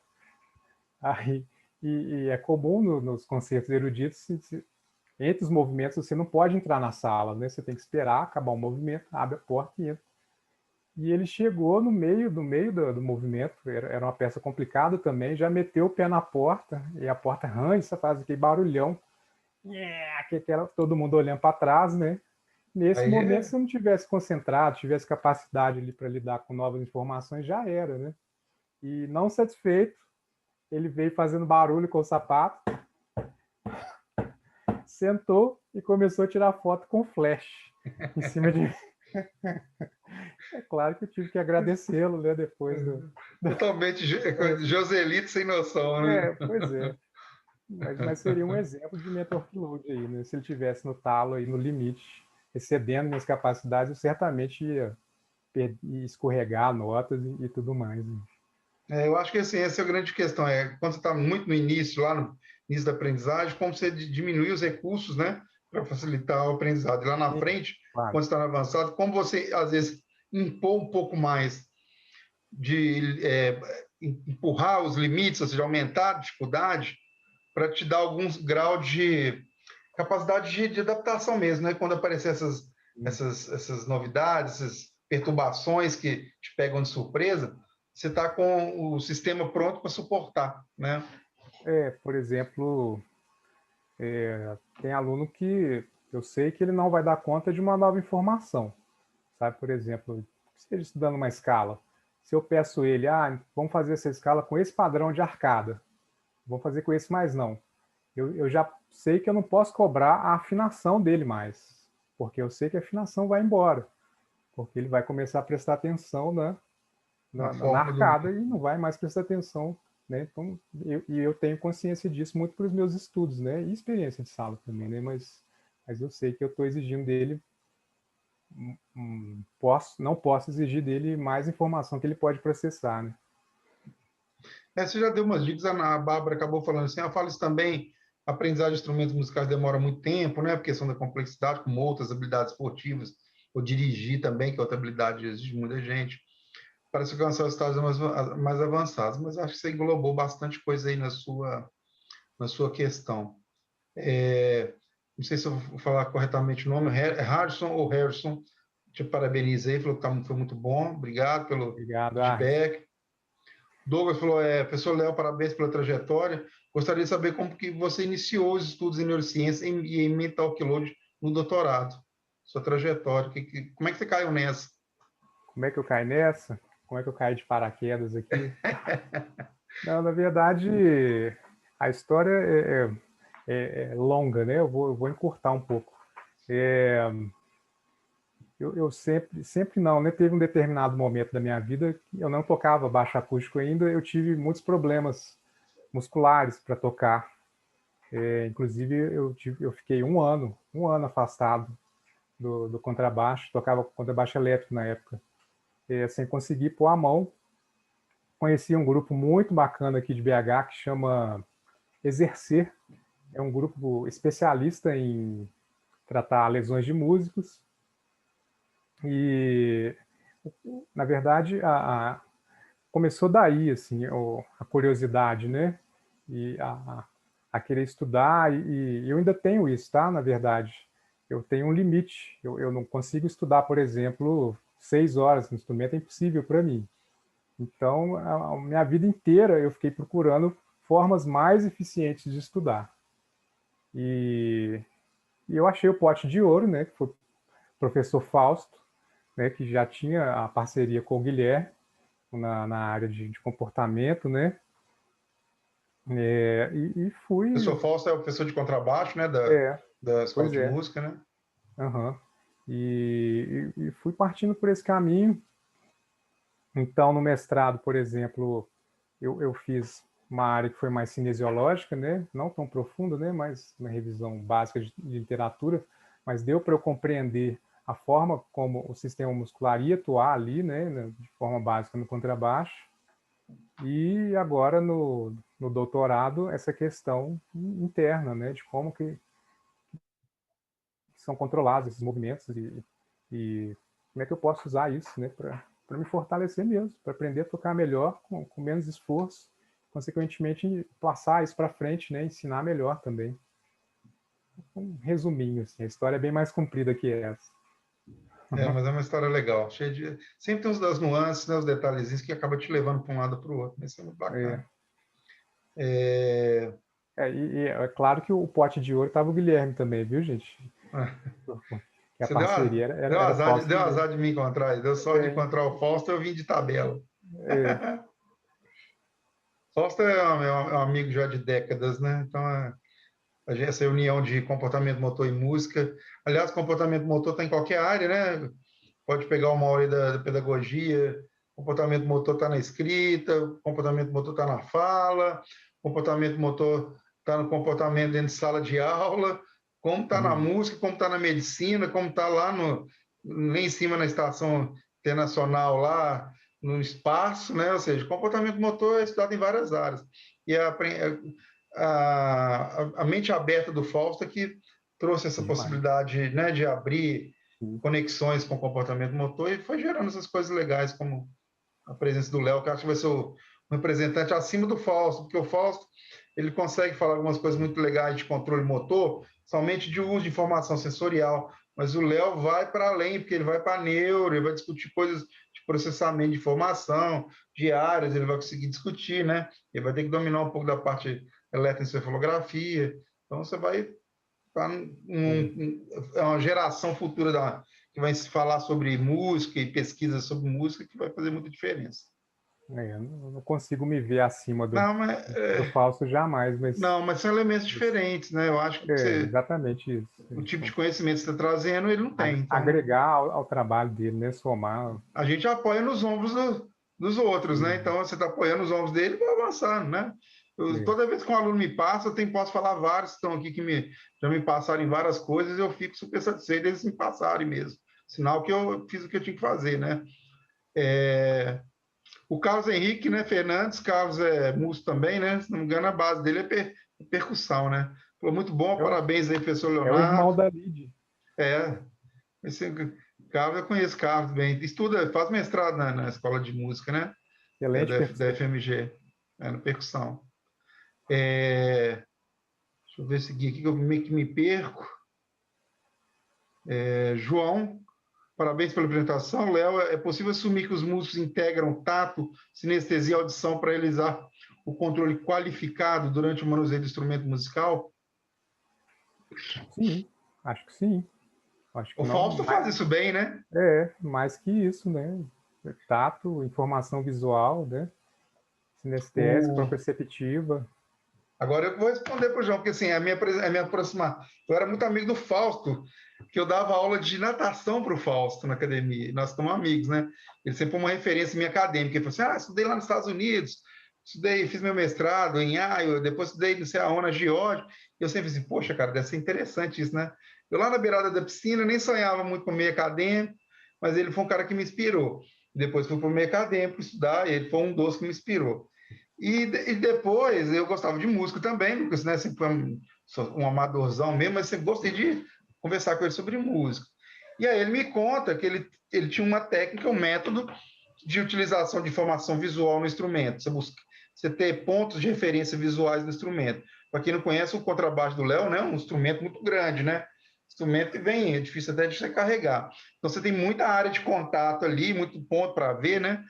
Aí, e é comum nos concertos eruditos, entre os movimentos, você não pode entrar na sala, né? Você tem que esperar acabar o movimento, abre a porta e entra. E ele chegou no meio do movimento, era uma peça complicada também, já meteu o pé na porta, e a porta range, faz aquele barulhão, que era todo mundo olhando para trás, né? Nesse momento, se eu não tivesse concentrado, tivesse capacidade ali para lidar com novas informações, já era, né? E não satisfeito, ele veio fazendo barulho com o sapato, sentou e começou a tirar foto com flash em cima de mim. É claro que eu tive que agradecê-lo, né, depois Totalmente Joselito sem noção, né? Pois é. Mas seria um exemplo de mental workload aí, né? Se ele tivesse no talo aí, no limite, excedendo minhas capacidades, eu certamente ia escorregar notas e tudo mais. Né? Eu acho que assim, essa é a grande questão. Quando você está muito no início, lá no início da aprendizagem, como você diminuir os recursos, né, para facilitar o aprendizado. E lá na Sim, frente, claro. quando você está avançado, como você, às vezes, impor um pouco mais de empurrar os limites, ou seja, aumentar a dificuldade, para te dar alguns graus de capacidade de adaptação mesmo, né? Quando aparecer essas novidades, essas perturbações que te pegam de surpresa, você está com o sistema pronto para suportar, né? Por exemplo, tem aluno que eu sei que ele não vai dar conta de uma nova informação, sabe? Por exemplo, se ele estudando uma escala, se eu peço ele, vamos fazer essa escala com esse padrão de arcada, vamos fazer com esse mais não. Eu já sei que eu não posso cobrar a afinação dele mais, porque eu sei que a afinação vai embora, porque ele vai começar a prestar atenção na arcada e não vai mais prestar atenção, né? Então, eu tenho consciência disso muito pelos meus estudos, né? E experiência de sala também, né? Mas eu sei que eu estou exigindo dele, não posso exigir dele mais informação que ele pode processar, né? Você já deu umas dicas, a Bárbara acabou falando assim, eu falo isso também, aprendizagem de instrumentos musicais demora muito tempo, né? Por questão da complexidade, como outras habilidades esportivas, ou dirigir também, que é outra habilidade exige muita gente. Parece alcançar os estágios mais avançados, mas acho que você englobou bastante coisa aí na sua questão. Não sei se eu vou falar corretamente o nome, Harrison ou Harrison, te parabenizei, falou que foi muito bom, obrigado pelo Obrigado, feedback. Douglas falou, professor Léo, parabéns pela trajetória, gostaria de saber como que você iniciou os estudos em neurociência e em mental workload no doutorado, sua trajetória, como é que você caiu nessa? Como é que eu caí nessa? Como é que eu caí de paraquedas aqui? Não, na verdade, a história é longa, né? Eu vou encurtar um pouco. Eu sempre não, né? Teve um determinado momento da minha vida que eu não tocava baixo acústico ainda, eu tive muitos problemas musculares para tocar. Inclusive, eu fiquei um ano afastado do contrabaixo, tocava contrabaixo elétrico na época, sem conseguir pôr a mão. Conheci um grupo muito bacana aqui de BH que chama Exercer. É um grupo especialista em tratar lesões de músicos. E, na verdade, começou daí assim, a curiosidade, né? E a querer estudar, e eu ainda tenho isso, tá? Na verdade, eu tenho um limite. Eu não consigo estudar, por exemplo, 6 horas no instrumento, é impossível para mim. Então, a minha vida inteira eu fiquei procurando formas mais eficientes de estudar. E eu achei o pote de ouro, né? Que foi o professor Fausto, né? Que já tinha a parceria com o Guilherme na área de comportamento, né? E O fui... professor Fausto é o professor de contrabaixo, né? Da escola Pois de é. música, né? Uhum. E fui partindo por esse caminho. Então, no mestrado, por exemplo, eu fiz uma área que foi mais cinesiológica, né? Não tão profunda, né? Mas uma revisão básica de literatura, mas deu para eu compreender a forma como o sistema muscular ia atuar ali, né? De forma básica no contrabaixo. E agora, no doutorado, essa questão interna, né? De como que são controlados esses movimentos e como é que eu posso usar isso, né? Para me fortalecer mesmo, para aprender a tocar melhor com menos esforço, consequentemente passar isso para frente, né? Ensinar melhor também. Um resuminho, assim, a história é bem mais comprida que essa. Mas é uma história legal, cheia de... Sempre tem os das nuances, né, os detalhezinhos que acabam te levando para um lado ou para o outro, mas isso é muito bacana. E é claro que o pote de ouro estava o Guilherme também, viu, gente? Que a Você parceria era Fausto. deu azar de me encontrar, deu sorte de encontrar o Fausto, eu vim de tabela. Fausto é um amigo já de décadas, né? Então, essa união de comportamento motor e música. Aliás, comportamento motor está em qualquer área, né? Pode pegar uma hora da pedagogia, comportamento motor está na escrita, comportamento motor está na fala, comportamento motor está no comportamento dentro de sala de aula, como está na música, como está na medicina, como está lá lá em cima na estação internacional, lá no espaço, né? Ou seja, comportamento motor é estudado em várias áreas. E a mente aberta do Fausto é que trouxe essa possibilidade, né, de abrir conexões com o comportamento motor e foi gerando essas coisas legais, como a presença do Léo, que acho que vai ser um representante acima do Fausto, porque o Fausto ele consegue falar algumas coisas muito legais de controle motor, somente de uso de informação sensorial, mas o Léo vai para além, porque ele vai para neuro, ele vai discutir coisas de processamento de informação, de áreas, ele vai conseguir discutir, né? Ele vai ter que dominar um pouco da parte eletroencefalografia, então você vai é uma geração futura que vai se falar sobre música e pesquisa sobre música que vai fazer muita diferença. Eu não consigo me ver acima do Fausto jamais, mas... Não, mas são elementos diferentes, né? Eu acho que exatamente isso. O tipo de conhecimento que você está trazendo, ele não tem. Então, agregar ao trabalho dele, né? Somar. A gente apoia nos ombros dos outros, né? Então, você está apoiando os ombros dele e vai avançando, né? Toda vez que um aluno me passa, posso falar vários que estão aqui que já me passaram em várias coisas, eu fico super satisfeito deles me passarem mesmo. Sinal que eu fiz o que eu tinha que fazer, né? O Carlos Henrique, né, Fernandes, Carlos é músico também, né? Se não me engano, a base dele é percussão, né? Falou, muito bom, parabéns aí, professor Leonardo. É o irmão da Lid. Esse Carlos, eu conheço Carlos bem. Estuda, faz mestrado na escola de música, né? Da FMG, na percussão. Deixa eu ver seguir aqui, que eu meio que me perco. João, parabéns pela apresentação. Léo, é possível assumir que os músicos integram tato, sinestesia e audição para realizar o controle qualificado durante o manuseio do instrumento musical? Sim, acho que sim. Acho que o Fausto faz isso bem, né? Mais que isso, né? Tato, informação visual, né? Sinestésica, proprioceptiva. Agora eu vou responder para o João, porque assim, a minha aproximação. Eu era muito amigo do Fausto, que eu dava aula de natação para o Fausto na academia. Nós somos amigos, né? Ele sempre foi uma referência minha acadêmica. Ele falou assim: estudei lá nos Estados Unidos, estudei, fiz meu mestrado em Iowa, depois estudei não sei aonde, na Geórgia. Eu sempre disse, poxa, cara, deve ser interessante isso, né? Eu lá na beirada da piscina, nem sonhava muito com o meio acadêmico, mas ele foi um cara que me inspirou. Depois fui para o meio acadêmico estudar, e ele foi um dos que me inspirou. E depois eu gostava de música também, porque né, sempre foi sou um amadorzão mesmo, mas sempre gostei de conversar com ele sobre música. E aí ele me conta que ele tinha uma técnica, um método de utilização de informação visual no instrumento. Você ter pontos de referência visuais no instrumento. Para quem não conhece, o contrabaixo do Léo, né, é um instrumento muito grande, né? Instrumento que vem, é difícil até de você carregar. Então você tem muita área de contato ali, muito ponto para ver, né?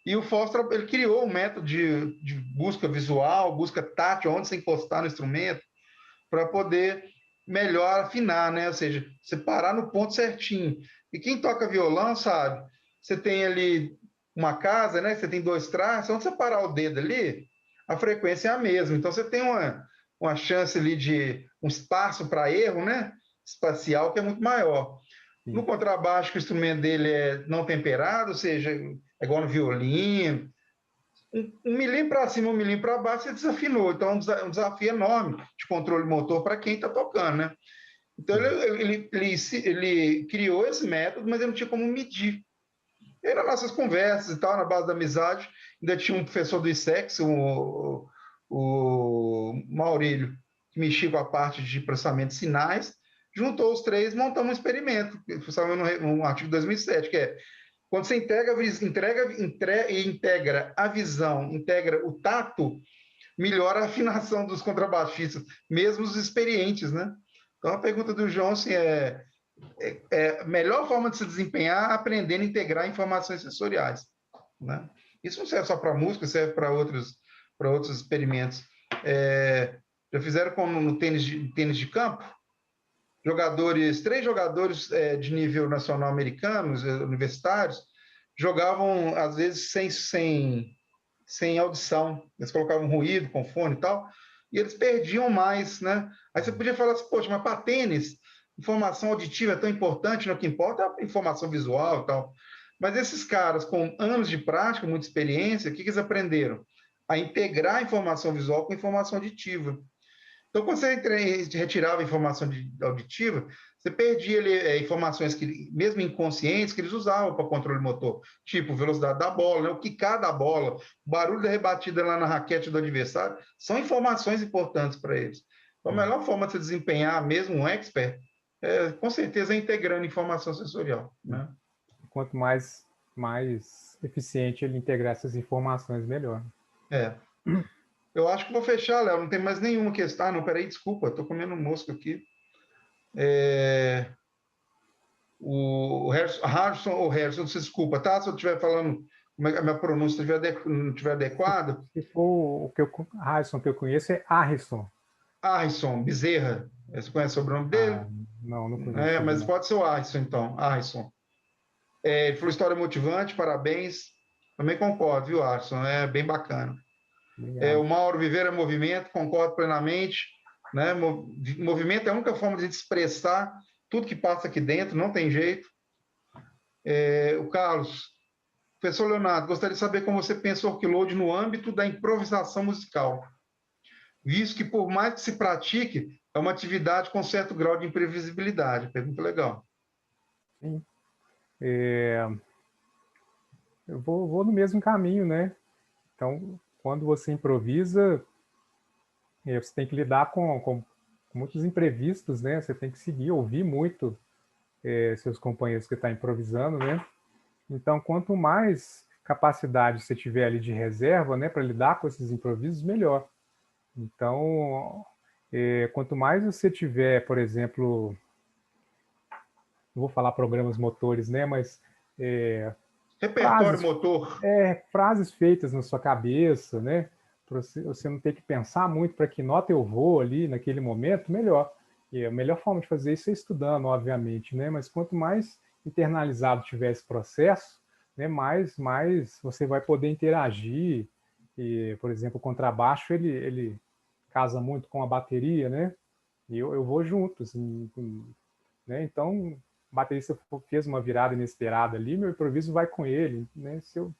E o Foster, ele criou um método de busca visual, busca tátil, onde você encostar no instrumento, para poder melhor afinar, né? Ou seja, você parar no ponto certinho. E quem toca violão, sabe? Você tem ali uma casa, né? Você tem dois traços, onde você parar o dedo ali, a frequência é a mesma. Então você tem uma chance ali de um espaço para erro, né? Espacial que é muito maior. Sim. No contrabaixo, que o instrumento dele é não temperado, ou seja, é igual no violino, um milímetro para cima, um milímetro para baixo, você desafinou. Então, é um desafio enorme de controle motor para quem está tocando, né? Então, ele criou esse método, mas ele não tinha como medir. E aí, nas nossas conversas e tal, na base da amizade, ainda tinha um professor do ISEX, o Maurílio, que mexia com a parte de processamento de sinais, juntou os três, montamos um experimento, que saiu no artigo de 2007, que é quando você integra a visão, integra o tato, melhora a afinação dos contrabaixistas, mesmo os experientes, né? Então, a pergunta do João assim, a melhor forma de se desempenhar é aprendendo a integrar informações sensoriais, né? Isso não serve só para música, serve para outros experimentos. Já fizeram como no tênis de campo, três jogadores de nível nacional americanos, universitários, jogavam, às vezes, sem audição. Eles colocavam ruído com fone e tal, e eles perdiam mais, né? Aí você podia falar assim, poxa, mas para tênis, informação auditiva é tão importante, não, o que importa é a informação visual e tal. Mas esses caras, com anos de prática, muita experiência, o que eles aprenderam? A integrar a informação visual com informação auditiva. Então, quando você retirava a informação auditiva, você perdia ali, informações que, mesmo inconscientes, que eles usavam para controle motor, tipo velocidade da bola, né? O quicar da bola, o barulho da rebatida lá na raquete do adversário, são informações importantes para eles. Então, a melhor forma de se desempenhar, mesmo um expert, com certeza é integrando informação sensorial, né? Quanto mais eficiente ele integrar essas informações, melhor. Eu acho que vou fechar, Léo. Não tem mais nenhuma questão. Não, peraí, desculpa, estou comendo mosca aqui. O Harrison ou Harrison, desculpa, tá? Se eu estiver falando, a minha pronúncia não estiver adequada. Se for Harrison que eu conheço, é Harrison. Harrison, Bezerra. Você conhece o sobrenome dele? Não conheço. Mas pode ser o Harrison, então. Harrison. Ele falou história motivante, parabéns. Também concordo, viu, Harrison? É bem bacana. O Mauro, viver é movimento, concordo plenamente. Né? Movimento é a única forma de a gente expressar tudo que passa aqui dentro, não tem jeito. O Carlos, professor Leonardo, gostaria de saber como você pensa o workload no âmbito da improvisação musical, visto que, por mais que se pratique, é uma atividade com certo grau de imprevisibilidade. Pergunta legal. Sim. Eu vou no mesmo caminho, né? Então, quando você improvisa, você tem que lidar com muitos imprevistos, né? Você tem que seguir, ouvir muito seus companheiros que estão improvisando, né? Então, quanto mais capacidade você tiver ali de reserva, né, para lidar com esses improvisos, melhor. Então, quanto mais você tiver, por exemplo, não vou falar programas motores, né, mas repertório motor. Frases feitas na sua cabeça, né, para você não ter que pensar muito para que nota eu vou ali naquele momento, melhor. E a melhor forma de fazer isso é estudando, obviamente, né, mas quanto mais internalizado tiver esse processo, né, mais você vai poder interagir. E, por exemplo, o contrabaixo ele casa muito com a bateria, né? E eu vou junto, assim, né? Então, o baterista fez uma virada inesperada ali, meu improviso vai com ele, né? Se eu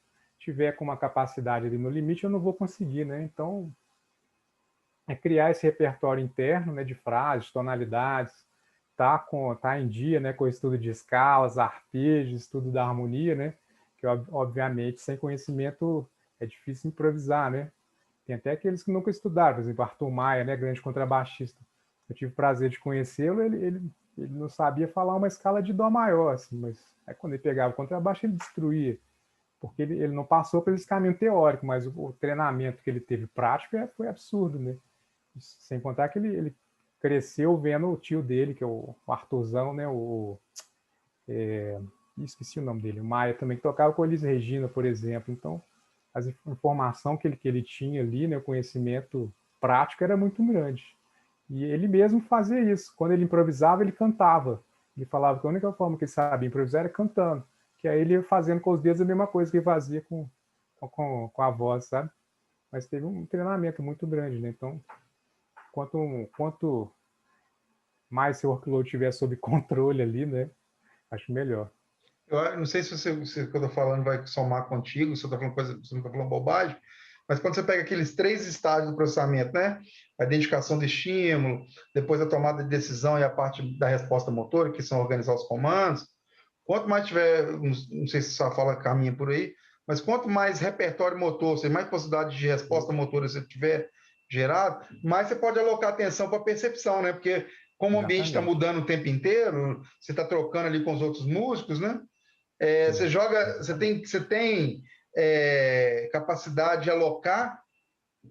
tiver com uma capacidade ali no limite, eu não vou conseguir, né? Então, é criar esse repertório interno, né, de frases, tonalidades, tá em dia, né, com o estudo de escalas, arpejos, estudo da harmonia, né? Que, obviamente, sem conhecimento é difícil improvisar, né? Tem até aqueles que nunca estudaram, por exemplo, Arthur Maia, né, grande contrabaixista. Eu tive o prazer de conhecê-lo, ele não sabia falar uma escala de dó maior, assim, mas aí quando ele pegava o contrabaixo, ele destruía, porque ele não passou por esse caminho teórico, mas o treinamento que ele teve prático foi absurdo, né? Sem contar que ele cresceu vendo o tio dele, que é o Arthurzão, né, esqueci o nome dele, o Maia também, que tocava com Elis Regina, por exemplo. Então, a informação que ele tinha ali, né, o conhecimento prático era muito grande. E ele mesmo fazia isso. Quando ele improvisava, ele cantava. Ele falava que a única forma que ele sabia improvisar era cantando. Que aí ele ia fazendo com os dedos a mesma coisa que ele fazia com a voz, sabe? Mas teve um treinamento muito grande, né? Então, quanto mais seu workload tiver sob controle ali, né? Acho melhor. Eu não sei se o que eu estou falando vai somar contigo, se eu estou falando coisa, se eu não estou falando bobagem, mas quando você pega aqueles 3 estágios do processamento, né? A identificação do estímulo, depois a tomada de decisão e a parte da resposta motora, que são organizar os comandos, quanto mais tiver, não sei se só fala caminho por aí, mas quanto mais repertório motor, ou seja, mais possibilidade de resposta motora você tiver gerado, mais você pode alocar atenção para a percepção, né? Porque como o ambiente está mudando o tempo inteiro, você está trocando ali com os outros músicos, né? Você tem capacidade de alocar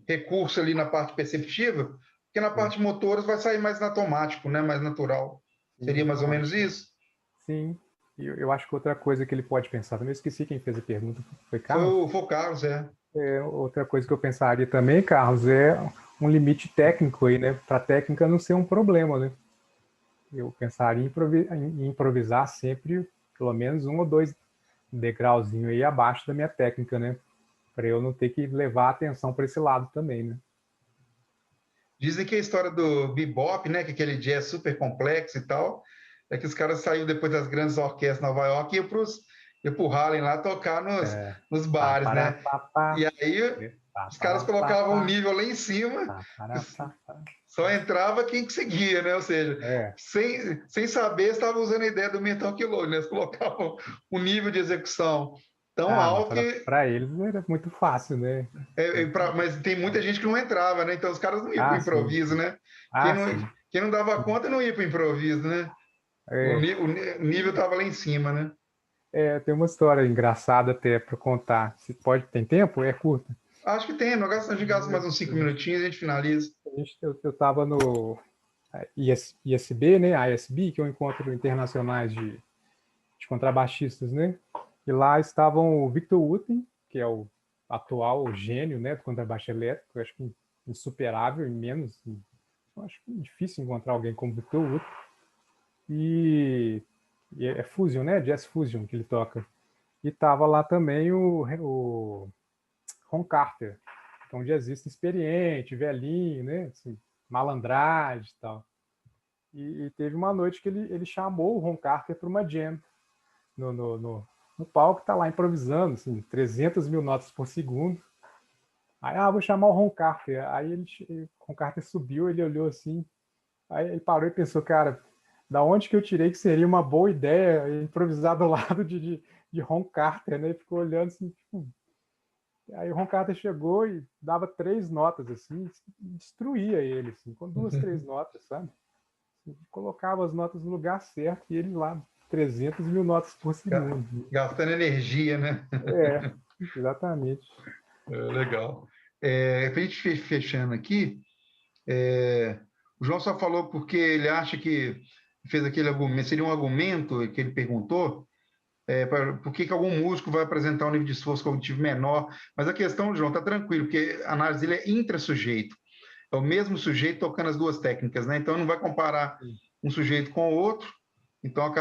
recurso ali na parte perceptiva, porque na parte motora vai sair mais no automático, né? Mais natural. Seria mais ou menos isso? Sim. E eu acho que outra coisa que ele pode pensar, também esqueci quem fez a pergunta, foi Carlos? Foi o Carlos, Outra coisa que eu pensaria também, Carlos, é um limite técnico aí, né? Para a técnica não ser um problema, né? Eu pensaria em improvisar sempre pelo menos 1 ou 2 degrauzinho aí abaixo da minha técnica, né? Para eu não ter que levar a atenção para esse lado também, né? Dizem que a história do bebop, né, que é aquele jazz super complexo e tal, é que os caras saíram depois das grandes orquestras de Nova York e iam pro Harlem lá tocar nos bares, né? E aí os caras colocavam o nível lá em cima, só entrava quem conseguia, né? Ou seja, sem saber, estavam usando a ideia do mental quiloide, né? Eles colocavam o nível de execução tão alto que... Para eles era muito fácil, né? Mas tem muita gente que não entrava, né? Então os caras não iam para o improviso, né? Quem não dava conta não ia para o improviso, né? O nível estava lá em cima, né? Tem uma história engraçada até para contar. Se pode, tem tempo? É curta. Acho que tem, a gente gasta mais uns 5 minutinhos e a gente finaliza. Eu estava no ISB, né? ISB, que é o Encontro Internacionais de Contrabaixistas, né? E lá estavam o Victor Wooten, que é o atual gênio, né, do contrabaixo elétrico, eu acho que insuperável, imenso. Eu acho difícil encontrar alguém como Victor Wooten. E é Fusion, né? Jazz Fusion que ele toca. E estava lá também o Ron Carter, que é um jazzista experiente, velhinho, né? Assim, malandragem e tal. E teve uma noite que ele chamou o Ron Carter para uma jam no palco, tá lá improvisando, assim, 300 mil notas por segundo. Aí, vou chamar o Ron Carter. Aí o Ron Carter subiu, ele olhou assim, aí ele parou e pensou, cara, da onde que eu tirei que seria uma boa ideia improvisar do lado de Ron Carter, né? Ele ficou olhando assim, tipo... Aí o Ron Carter chegou e dava 3 notas, assim, destruía ele, assim, com 2, 3 notas, sabe? Colocava as notas no lugar certo e ele lá, 300 mil notas por segundo. Gastando energia, né? Exatamente. Legal. Para a gente fechando aqui, o João só falou porque ele acha que fez aquele argumento, seria um argumento que ele perguntou, por que algum músico vai apresentar um nível de esforço cognitivo menor, mas a questão, João, está tranquilo, porque a análise dele é intrassujeito, é o mesmo sujeito tocando as 2 técnicas, né? Então não vai comparar um sujeito com o outro, então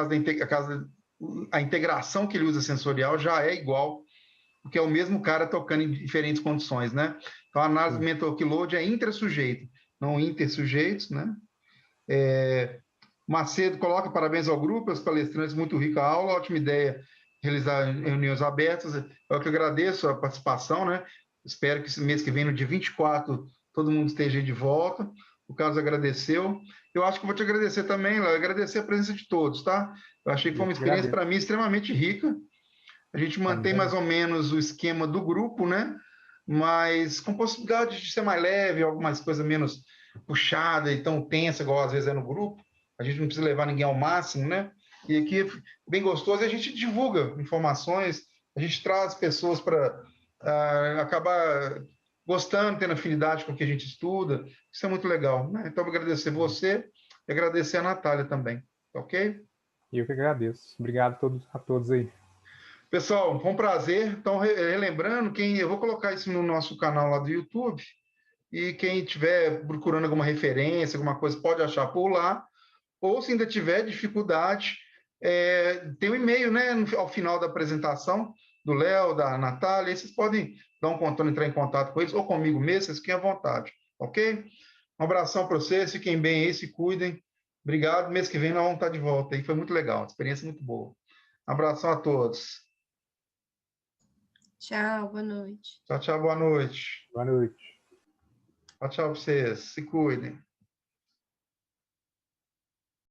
a integração que ele usa sensorial já é igual, porque é o mesmo cara tocando em diferentes condições, né? Então a análise do mental load é intrassujeito, não intersujeitos, né? Macedo coloca parabéns ao grupo, aos palestrantes, muito rica a aula, ótima ideia realizar reuniões abertas. Eu que agradeço a participação, né? Espero que esse mês que vem, no dia 24, todo mundo esteja de volta. O Carlos agradeceu. Eu acho que vou te agradecer também, Léo, agradecer a presença de todos, tá? Eu achei que foi uma experiência, para mim, extremamente rica. A gente mantém mais ou menos o esquema do grupo, né? Mas com possibilidade de ser mais leve, algumas coisas menos puxada e tão tensa, igual às vezes é no grupo. A gente não precisa levar ninguém ao máximo, né? E aqui, bem gostoso, a gente divulga informações, a gente traz pessoas para acabar gostando, tendo afinidade com o que a gente estuda. Isso é muito legal, né? Então, eu vou agradecer você e agradecer a Natália também, ok? Eu que agradeço. Obrigado a todos aí. Pessoal, foi um prazer. Então, relembrando, eu vou colocar isso no nosso canal lá do YouTube, e quem estiver procurando alguma referência, alguma coisa, pode achar por lá, ou se ainda tiver dificuldade, tem um e-mail, né, ao final da apresentação, do Léo, da Natália, e vocês podem dar um contato, entrar em contato com eles, ou comigo mesmo, vocês fiquem à vontade, ok? Um abração para vocês, fiquem bem aí, se cuidem. Obrigado, mês que vem nós vamos estar de volta aí, foi muito legal, experiência muito boa. Um abração a todos. Tchau, boa noite. Tchau, tchau, boa noite. Boa noite. Tchau, tchau para vocês. Se cuidem.